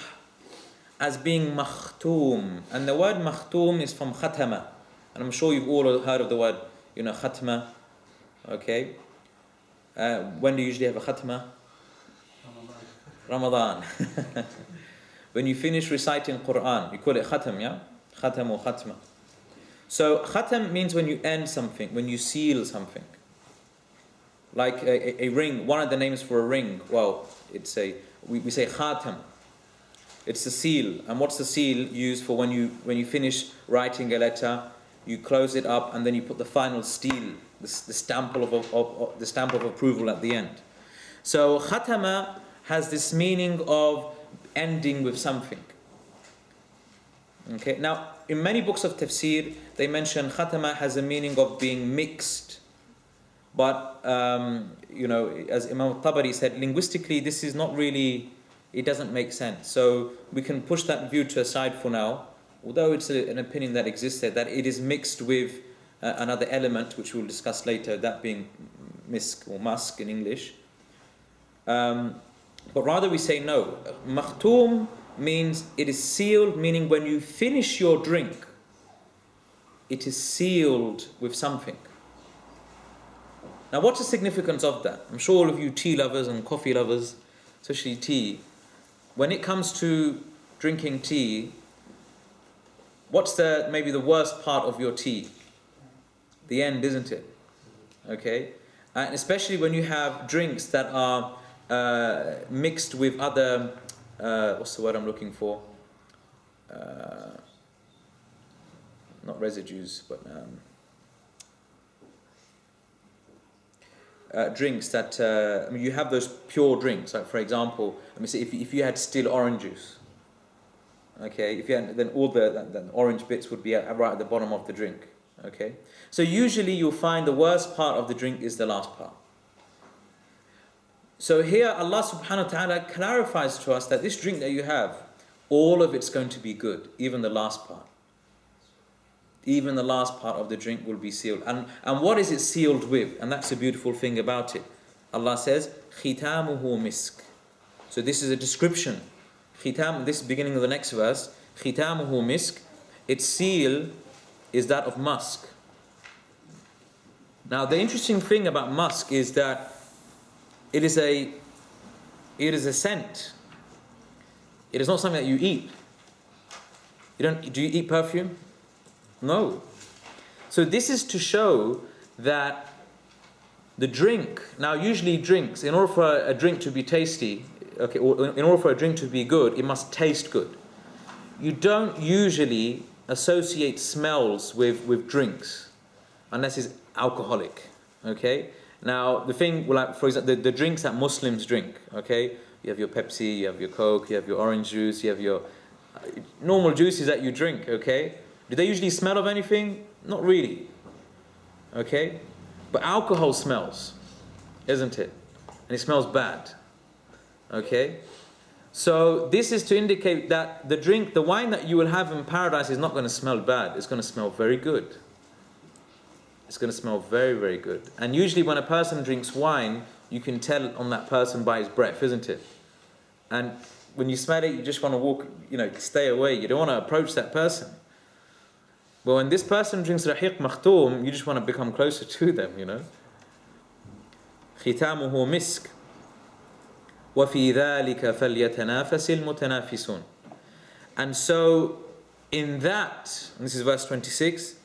as being makhtoom. And the word makhtoom is from khatama. And I'm sure you've all heard of the word, khatma. Okay. When do you usually have a khatma? Ramadan. When you finish reciting Quran, you call it khatam, yeah? Khatam or khatma. So khatam means when you end something, when you seal something. Like a ring, one of the names for a ring, well, we say khatam. It's the seal. And what's the seal used for when you finish writing a letter? You close it up and then you put the final seal, the stamp of approval at the end. So khatama has this meaning of ending with something. Okay. Now, in many books of tafsir, they mention khatama has a meaning of being mixed. But as Imam Tabari said, linguistically, this is not really. It doesn't make sense. So we can push that view to aside for now. Although it's an opinion that exists there, that it is mixed with another element, which we'll discuss later, that being misk or musk in English. But rather we say no. Makhtoom means it is sealed, meaning when you finish your drink, it is sealed with something. Now what's the significance of that? I'm sure all of you tea lovers and coffee lovers, especially tea, when it comes to drinking tea, what's maybe the worst part of your tea? The end, isn't it? Okay? And especially when you have drinks that are mixed with other, what's the word I'm looking for? Not residues, but drinks that, you have those pure drinks. Like for example, let me say, if you had still orange juice, okay, then all the orange bits would be right at the bottom of the drink. Okay, so usually you'll find the worst part of the drink is the last part. So here Allah subhanahu wa ta'ala clarifies to us that this drink that you have, all of it's going to be good, even the last part. Even the last part of the drink will be sealed. And what is it sealed with? And that's the beautiful thing about it. Allah says, khitamuhu misk. So this is a description. Khitam, this beginning of the next verse, khitamuhu misk, its seal is that of musk. Now the interesting thing about musk is that it is a scent. It is not something that you eat. Do you eat perfume? No. So this is to show that the drink, now usually drinks, in order for a drink to be tasty, okay, or in order for a drink to be good, it must taste good. You don't usually associate smells with drinks unless it's alcoholic. Okay? Now the thing, like for example, the drinks that Muslims drink, okay? You have your Pepsi, you have your Coke, you have your orange juice, you have your normal juices that you drink, okay? Do they usually smell of anything? Not really. Okay? But alcohol smells, isn't it? And it smells bad. Okay? So this is to indicate that the wine that you will have in paradise is not going to smell bad. It's going to smell very good. It's going to smell very, very good. And usually when a person drinks wine, you can tell on that person by his breath, isn't it? And when you smell it, you just want to walk, stay away. You don't want to approach that person. But when this person drinks rahiq makhtoom, you just want to become closer to them, Khitamuhu misk. وَفِي ذَلِكَ فَلْيَتَنَافَسِ الْمُتَنَافِسُونَ. And so, In that, and this is verse 26,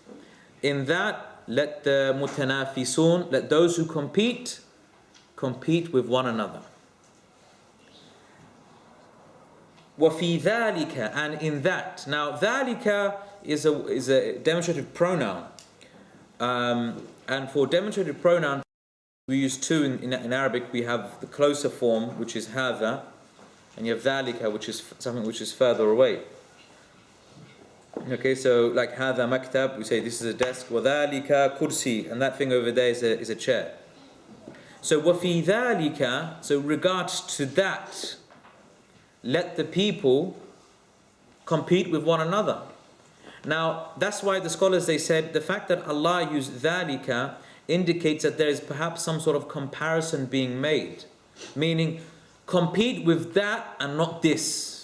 in that let the mutanafisun, let those who compete with one another. وَفِي ذَلِكَ, and in that. Now, ذَلِكَ is a demonstrative pronoun. And for demonstrative pronoun, we use two in Arabic. We have the closer form, which is هذا, and you have ذَلِكَ, which is something which is further away. Okay, so like هذا مكتب, we say this is a desk. وَذَلِكَ كُرْسِي, and that thing over there is a chair. So وَفِي ذَلِكَ, so regards to that, let the people compete with one another. Now, that's why the scholars, they said the fact that Allah used ذَلِكَ indicates that there is perhaps some sort of comparison being made. Meaning, compete with that and not this.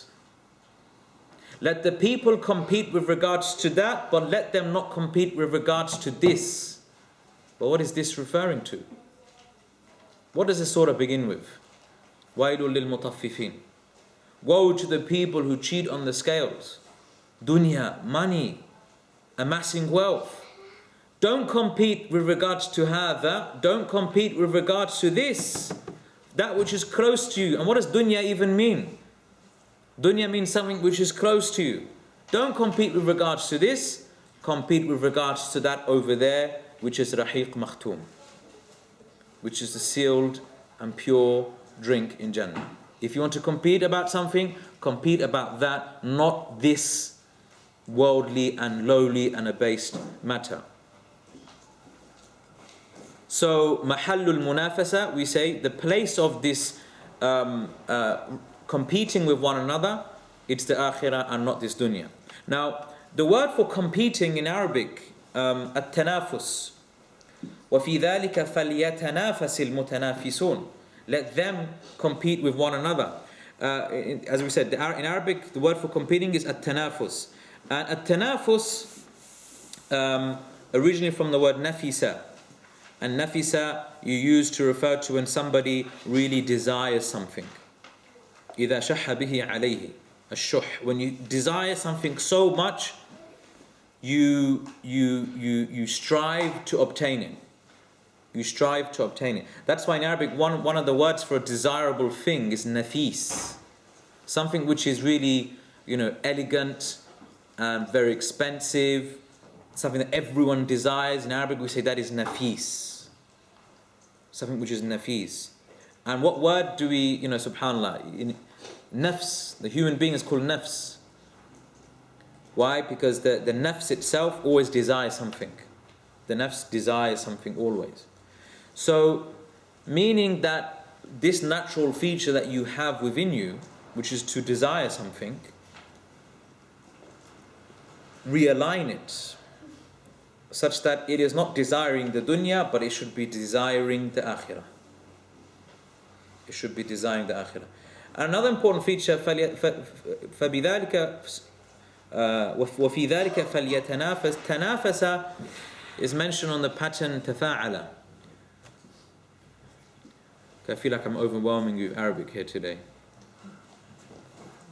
Let the people compete with regards to that, but let them not compete with regards to this. But what is this referring to? What does the surah begin with? وَيْلٌ لِلْمُطَفِّفِينَ. Woe to the people who cheat on the scales. Dunya, money, amassing wealth. Don't compete with regards to hadha. Don't compete with regards to this. That which is close to you. And what does dunya even mean? Dunya means something which is close to you. Don't compete with regards to this. Compete with regards to that over there, which is rahiq makhtum, which is the sealed and pure drink in Jannah. If you want to compete about something, compete about that, not this worldly and lowly and abased matter. So, mahallul munafasa, we say the place of this competing with one another, it's the akhirah and not this dunya. Now, the word for competing in Arabic, at-tanafus, وَفِي ذَلِكَ فَلْيَتَنَافَسِ الْمُتَنَافِسُونَ. Let them compete with one another. As we said, in Arabic, the word for competing is at-tanafus. And at-tanafus originally from the word nafisa. And nafisa you use to refer to when somebody really desires something. إِذَا شَحَّ بِهِ عَلَيْهِ الشُّحْ. When you desire something so much, you strive to obtain it. You strive to obtain it. That's why in Arabic, one of the words for a desirable thing is nafis. Something which is really, elegant and very expensive. Something that everyone desires. In Arabic, we say that is nafis. Something which is nafis. And what word do we, subhanAllah, nafs, the human being is called nafs. Why? Because the nafs itself always desires something. The nafs desires something always. So, meaning that this natural feature that you have within you, which is to desire something, realign it such that it is not desiring the dunya, but it should be desiring the akhirah. It should be desiring the akhirah. Another important feature, فَبِذَلِكَ وَفِي ذَلِكَ فَلْيَتَنَافَسْ. تَنَافَسَ is mentioned on the pattern تَفَاعَلَ. I feel like I'm overwhelming you with Arabic here today.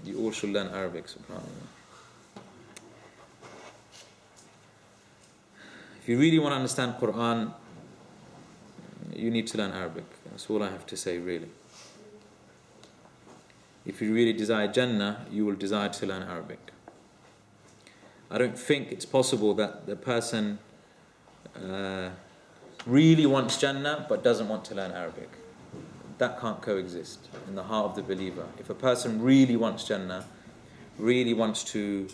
You all should learn Arabic, subhanAllah. If you really want to understand Quran, you need to learn Arabic. That's all I have to say, really. If you really desire Jannah, you will desire to learn Arabic. I don't think it's possible that the person really wants Jannah but doesn't want to learn Arabic. That can't coexist in the heart of the believer. If a person really wants Jannah, really wants to,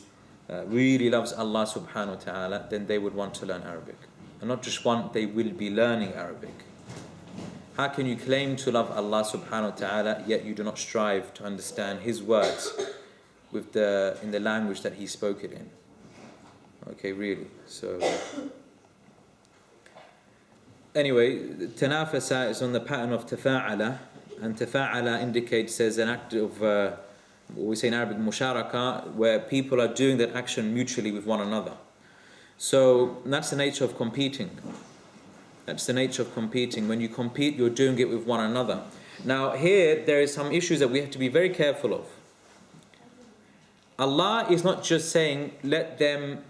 really loves Allah subhanahu wa ta'ala, then they would want to learn Arabic. And not just want, they will be learning Arabic. How can you claim to love Allah subhanahu wa ta'ala, yet you do not strive to understand His words in the language that He spoke it in? Okay, really. So, anyway, tanafasa is on the pattern of tafa'ala, and tafa'ala indicates as an act of, what we say in Arabic, musharaka, where people are doing that action mutually with one another. So that's the nature of competing. That's the nature of competing. When you compete, you're doing it with one another. Now here, there is some issues that we have to be very careful of. Allah is not just saying let them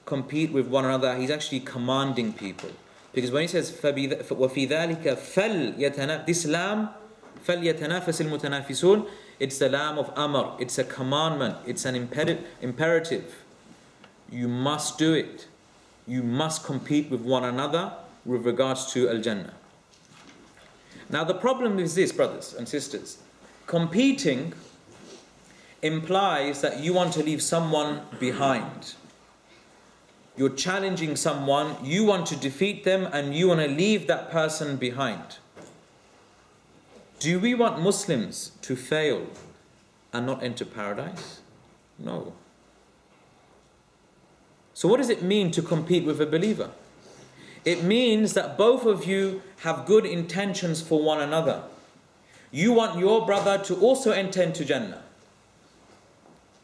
compete with one another, He's actually commanding people. Because when He says وَفِي ذَلِكَ فَلْيَتَنَافَسِ, this lam فَلْيَتَنَافَسِ الْمُتَنَافِسُونَ, it's the lam of amr, it's a commandment, it's an imperative. You must do it. You must compete with one another with regards to Al-Jannah. Now the problem is this, brothers and sisters. Competing implies that you want to leave someone behind. You're challenging someone, you want to defeat them, and you want to leave that person behind. Do we want Muslims to fail and not enter paradise? No. So what does it mean to compete with a believer? It means that both of you have good intentions for one another. You want your brother to also enter into Jannah.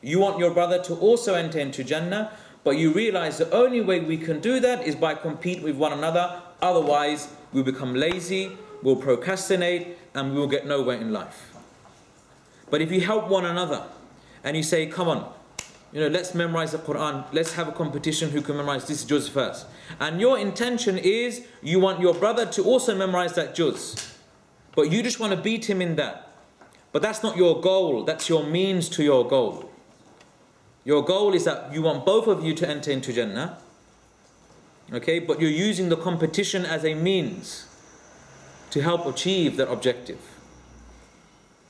You want your brother to also enter into Jannah, but you realize the only way we can do that is by competing with one another. Otherwise, we'll become lazy, we'll procrastinate, and we will get nowhere in life. But if you help one another, and you say, come on, let's memorize the Quran, let's have a competition who can memorize this juz first. And your intention is, you want your brother to also memorize that juz. But you just want to beat him in that. But that's not your goal, that's your means to your goal. Your goal is that you want both of you to enter into Jannah. Okay, but you're using the competition as a means to help achieve that objective.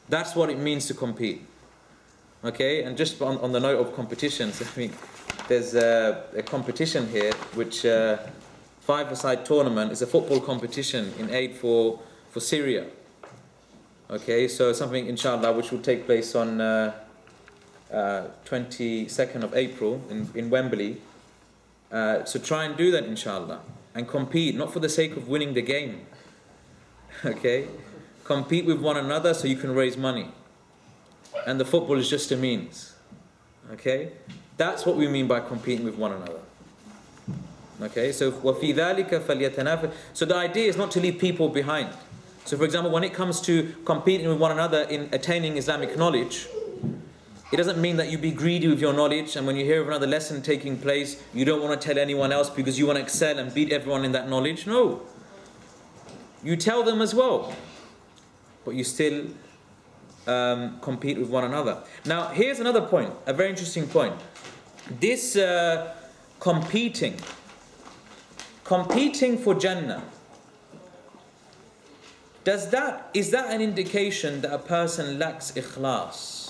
That's what it means to compete. Okay, and just on the note of competitions, there's a competition here which five-a-side tournament is a football competition in aid for Syria. Okay, so something inshallah which will take place on 22nd of April in Wembley. So try and do that inshallah and compete, not for the sake of winning the game. Okay, compete with one another so you can raise money. And the football is just a means. Okay? That's what we mean by competing with one another. Okay? So وَفِي ذَلِكَ فَلْيَتَنَافَسِ. So the idea is not to leave people behind. So for example, when it comes to competing with one another in attaining Islamic knowledge, it doesn't mean that you be greedy with your knowledge, and when you hear of another lesson taking place, you don't want to tell anyone else because you want to excel and beat everyone in that knowledge. No. You tell them as well. But you still compete with one another. Now, here's another point, a very interesting point. This competing for Jannah, is that an indication that a person lacks ikhlas?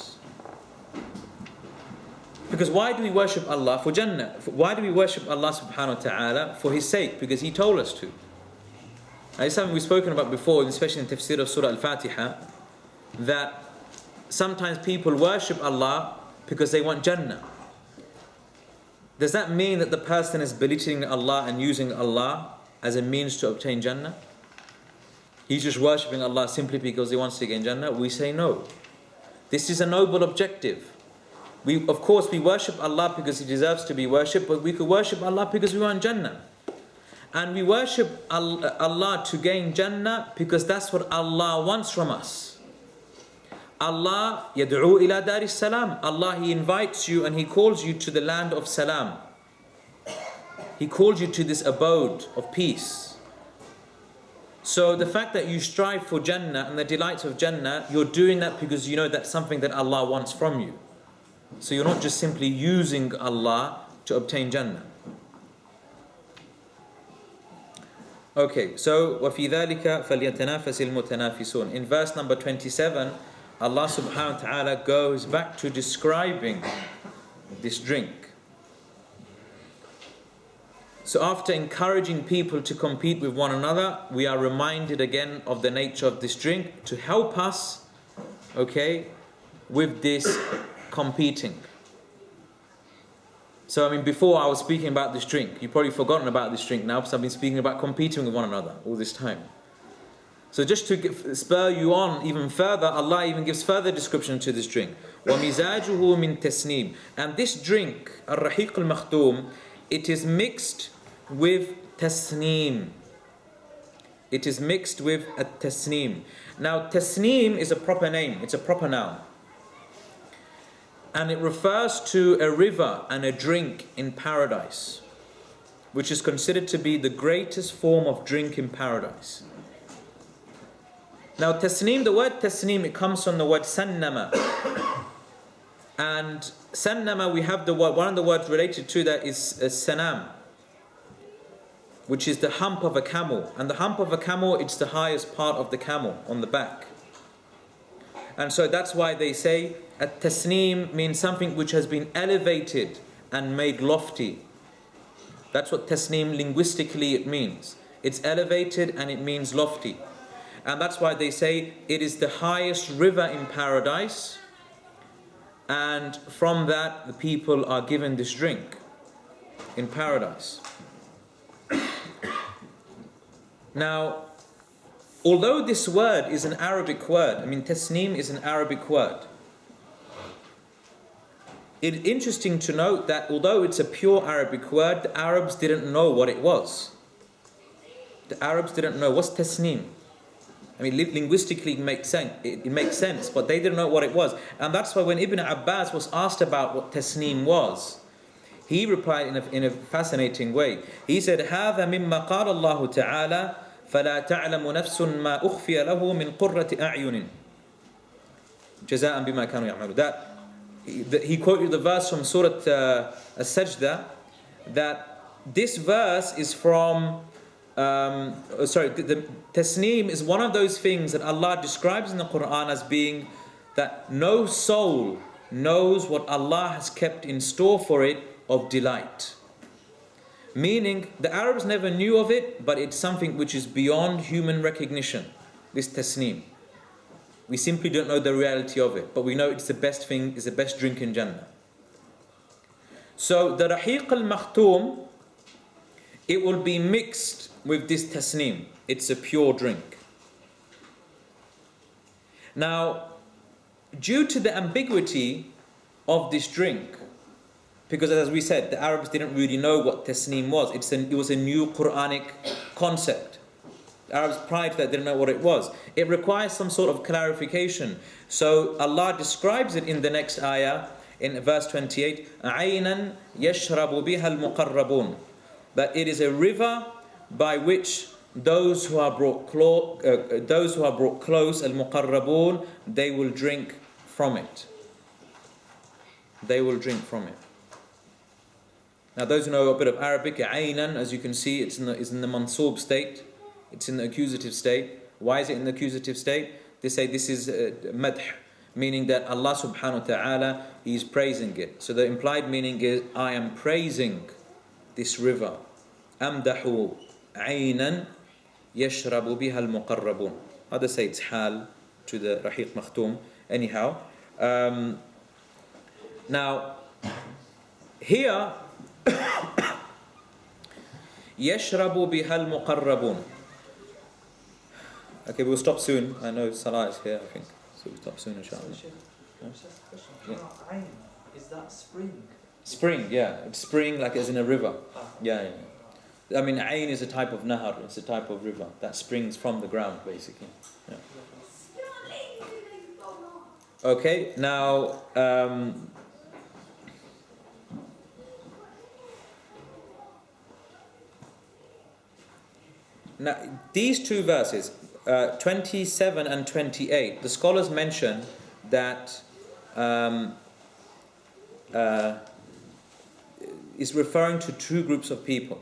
Because why do we worship Allah? For Jannah. Why do we worship Allah subhanahu wa ta'ala? For His sake, because He told us to. Now, it's something we've spoken about before, especially in Tafseer of Surah Al-Fatiha, that sometimes people worship Allah because they want Jannah. Does that mean that the person is belittling Allah and using Allah as a means to obtain Jannah? He's just worshipping Allah simply because he wants to gain Jannah? We say no. This is a noble objective. Of course, we worship Allah because He deserves to be worshipped, but we could worship Allah because we want Jannah. And we worship Allah to gain Jannah because that's what Allah wants from us. Allah yad'u ila dar salam. Allah, He invites you and He calls you to the land of salam. He calls you to this abode of peace. So the fact that you strive for Jannah and the delights of Jannah, you're doing that because you know that's something that Allah wants from you. So you're not just simply using Allah to obtain Jannah. Okay, so وَفِي ذَلِكَ فَلْيَتَنَافَسِ الْمُتَنَافِسُونَ. In verse number 27, Allah subhanahu wa ta'ala goes back to describing this drink. So after encouraging people to compete with one another, we are reminded again of the nature of this drink to help us, okay, with this competing. So before I was speaking about this drink, you've probably forgotten about this drink now because I've been speaking about competing with one another all this time. So just to spur you on even further, Allah even gives further description to this drink. وَمِزَاجُهُ مِن تَسْنِيمٍ. And this drink, الرَّحِيقُ الْمَخْدُوم, it is mixed with tasneem. It is mixed with a tasneem. Now tasneem is a proper name, it's a proper noun. And it refers to a river and a drink in paradise, which is considered to be the greatest form of drink in paradise. Now tasneem, the word tasneem, it comes from the word sannama. And sannama, we have the word, one of the words related to that is sanam, which is the hump of a camel. And the hump of a camel, it's the highest part of the camel on the back. And so that's why they say at-tasneem means something which has been elevated and made lofty. That's what tasneem linguistically it means. It's elevated and it means lofty. And that's why they say it is the highest river in paradise, and from that the people are given this drink in paradise. Now, although this word is an Arabic word, I mean tasneem is an Arabic word, it's interesting to note that although it's a pure Arabic word, the Arabs didn't know what it was. The Arabs didn't know what's tasneem. I mean, linguistically it makes sense, but they didn't know what it was. And that's why when Ibn Abbas was asked about what tasneem was, he replied in a fascinating way. He said, هَذَا مِمَّا قَالَ اللَّهُ تَعَالَى فَلَا تَعْلَمُ نَفْسٌ مَا أُخْفِيَ لَهُ مِنْ قُرَّةِ أَعْيُنٍ جَزَاءً بِمَا كَانُوا يَعْمَلُونَ. That he quoted the verse from Surah As-Sajdah, that this verse is from the tasneem is one of those things that Allah describes in the Quran as being that no soul knows what Allah has kept in store for it of delight. Meaning the Arabs never knew of it, but it's something which is beyond human recognition, this tasneem. We simply don't know the reality of it, but we know it's the best thing, it's the best drink in Jannah. So the Rahiq al-Makhtoom, it will be mixed with this tasneem. It's a pure drink. Now, due to the ambiguity of this drink, because as we said, the Arabs didn't really know what tasneem was. It was a new Quranic concept. The Arabs prior to that didn't know what it was. It requires some sort of clarification. So Allah describes it in the next ayah, in verse 28, عَيْنًا يَشْرَبُ بِهَا الْمُقَرَّبُونَ, that it is a river by which those who are brought close, al-muqarrabun, they will drink from it. They will drink from it. Now, those who know a bit of Arabic, aynan, as you can see, it's in the mansoob state. It's in the accusative state. Why is it in the accusative state? They say this is madh, meaning that Allah subhanahu wa ta'ala is praising it. So the implied meaning is, I am praising this river. Amdahu aynan yashrabu biha al-muqarrabun. Others say it's hal to the Rahiq Makhtoom. Anyhow, now here yashrabu biha al-muqarrabun. Okay, we'll stop soon. I know Salah is here, I think. So we'll stop soon, inshallah. Yeah. Is that spring? Spring, yeah. It's spring like as in a river. Yeah. I mean, Ain is a type of nahar. It's a type of river that springs from the ground, basically. Yeah. Okay, now... now, these two verses, 27 and 28, the scholars mention that is referring to two groups of people.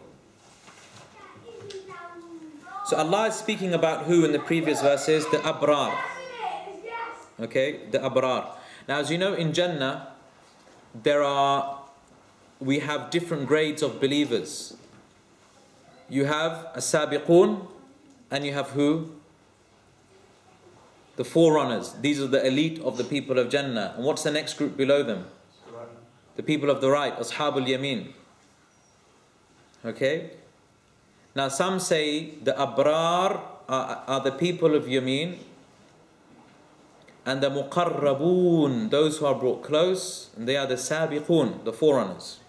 So Allah is speaking about who in the previous verses? The Abrar. Okay, the Abrar. Now, as you know, in Jannah, we have different grades of believers. You have as-sabiqun, and you have who? The forerunners. These are the elite of the people of Jannah. And what's the next group below them? The people of the right, ashabul yamin. Okay? Now some say the abrar are the people of yamin, and the muqarrabun, those who are brought close, and they are the sabiqun, the forerunners.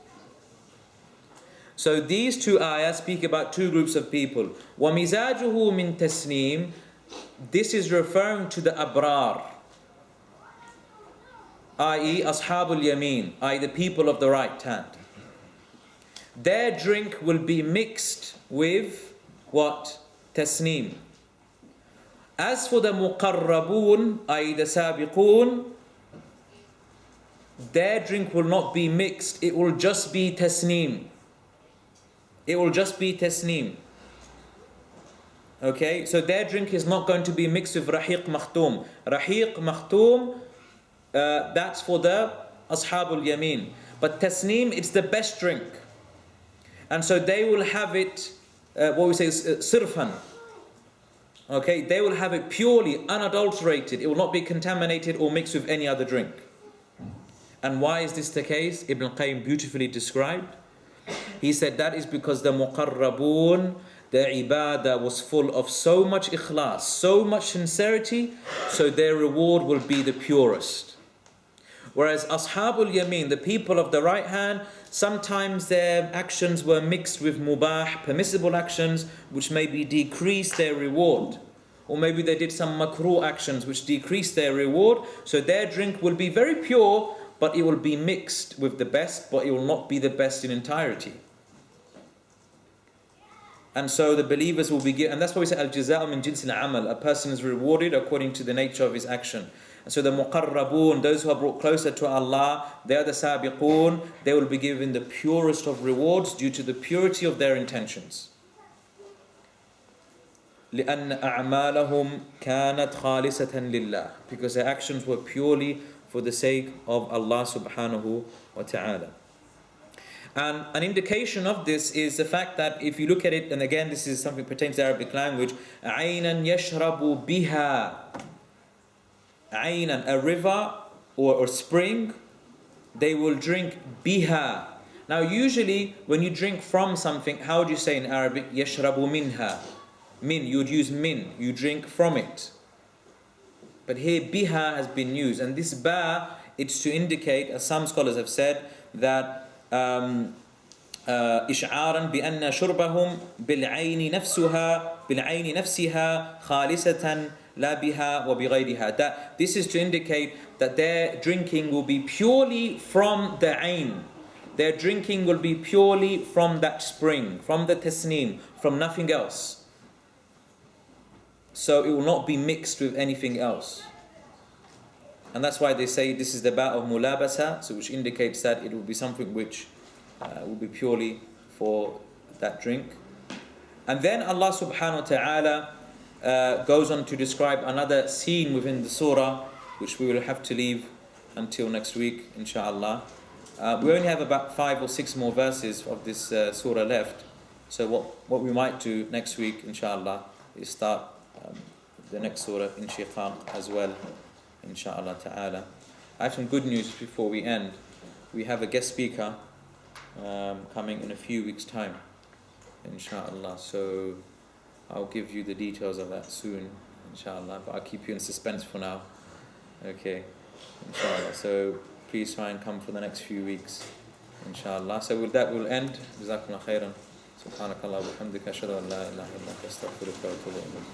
So these two ayahs speak about two groups of people. وَمِزَاجُهُ مِن تَسْنِيم. This is referring to the abrar. i.e. Ashabul Yameen, i.e. the people of the right hand. Their drink will be mixed with what? Tasneem. As for the Muqarrabun, i.e. the Sabiqun, their drink will not be mixed, it will just be Tasneem. It will just be Tasneem. Okay, so their drink is not going to be mixed with Rahiq Makhtoom. Rahiq Makhtoom, that's for the Ashabul Yameen. But Tasneem, it's the best drink. And so they will have it, what we say is sirfan. Okay, they will have it purely unadulterated. It will not be contaminated or mixed with any other drink. And why is this the case? Ibn Qayyim beautifully described. He said that is because the Muqarrabun, their ibadah was full of so much ikhlas, so much sincerity, so their reward will be the purest. Whereas Ashabul Yameen, the people of the right hand, sometimes their actions were mixed with mubah, permissible actions, which maybe decreased their reward. Or maybe they did some makruh actions which decreased their reward. So their drink will be very pure, but it will be mixed with the best, but it will not be the best in entirety. And so the believers will be given, and that's why we say al-jaza'u min jinsil amal. A person is rewarded according to the nature of his action. And so the muqarrabun, those who are brought closer to Allah, they are the sabiqun. They will be given the purest of rewards due to the purity of their intentions. لأن أعمالهم كانت خالصة لله, because their actions were purely for the sake of Allah subhanahu wa ta'ala. And an indication of this is the fact that if you look at it, and again this is something pertains to Arabic language, عَيْنًا يَشْرَبُ بِهَا, عَيْنًا, a river or spring, they will drink biha. Now usually when you drink from something, how would you say in Arabic? يَشْرَبُ مِنْهَا. Min, you would use min, you drink from it. But here biha has been used, and this ba, it's to indicate, as some scholars have said, that إشعارا بأن شربهم بالعين نفسها خالصة لا بها وبغيرها. That this is to indicate that their drinking will be purely from the ain. Their drinking will be purely from that spring, from the tasneem, from nothing else. So it will not be mixed with anything else. And that's why they say this is the ba' of mulabasa, so which indicates that it will be something which will be purely for that drink. And then Allah subhanahu wa ta'ala goes on to describe another scene within the surah, which we will have to leave until next week, inshallah. We only have about 5 or 6 more verses of this surah left. So what we might do next week, inshallah, is start the next surah, Inshiqaq, as well, inshallah ta'ala. I have some good news before we end. We have a guest speaker coming in a few weeks' time, inshallah. So I'll give you the details of that soon, inshallah. But I'll keep you in suspense for now. Okay, inshallah. So please try and come for the next few weeks, inshallah. So with that we'll end. Jazakumullah khairan. Subhanakallah wa bihamdika ashhadu an la ilaha illa anta astaghfiruka wa atubu ilayk.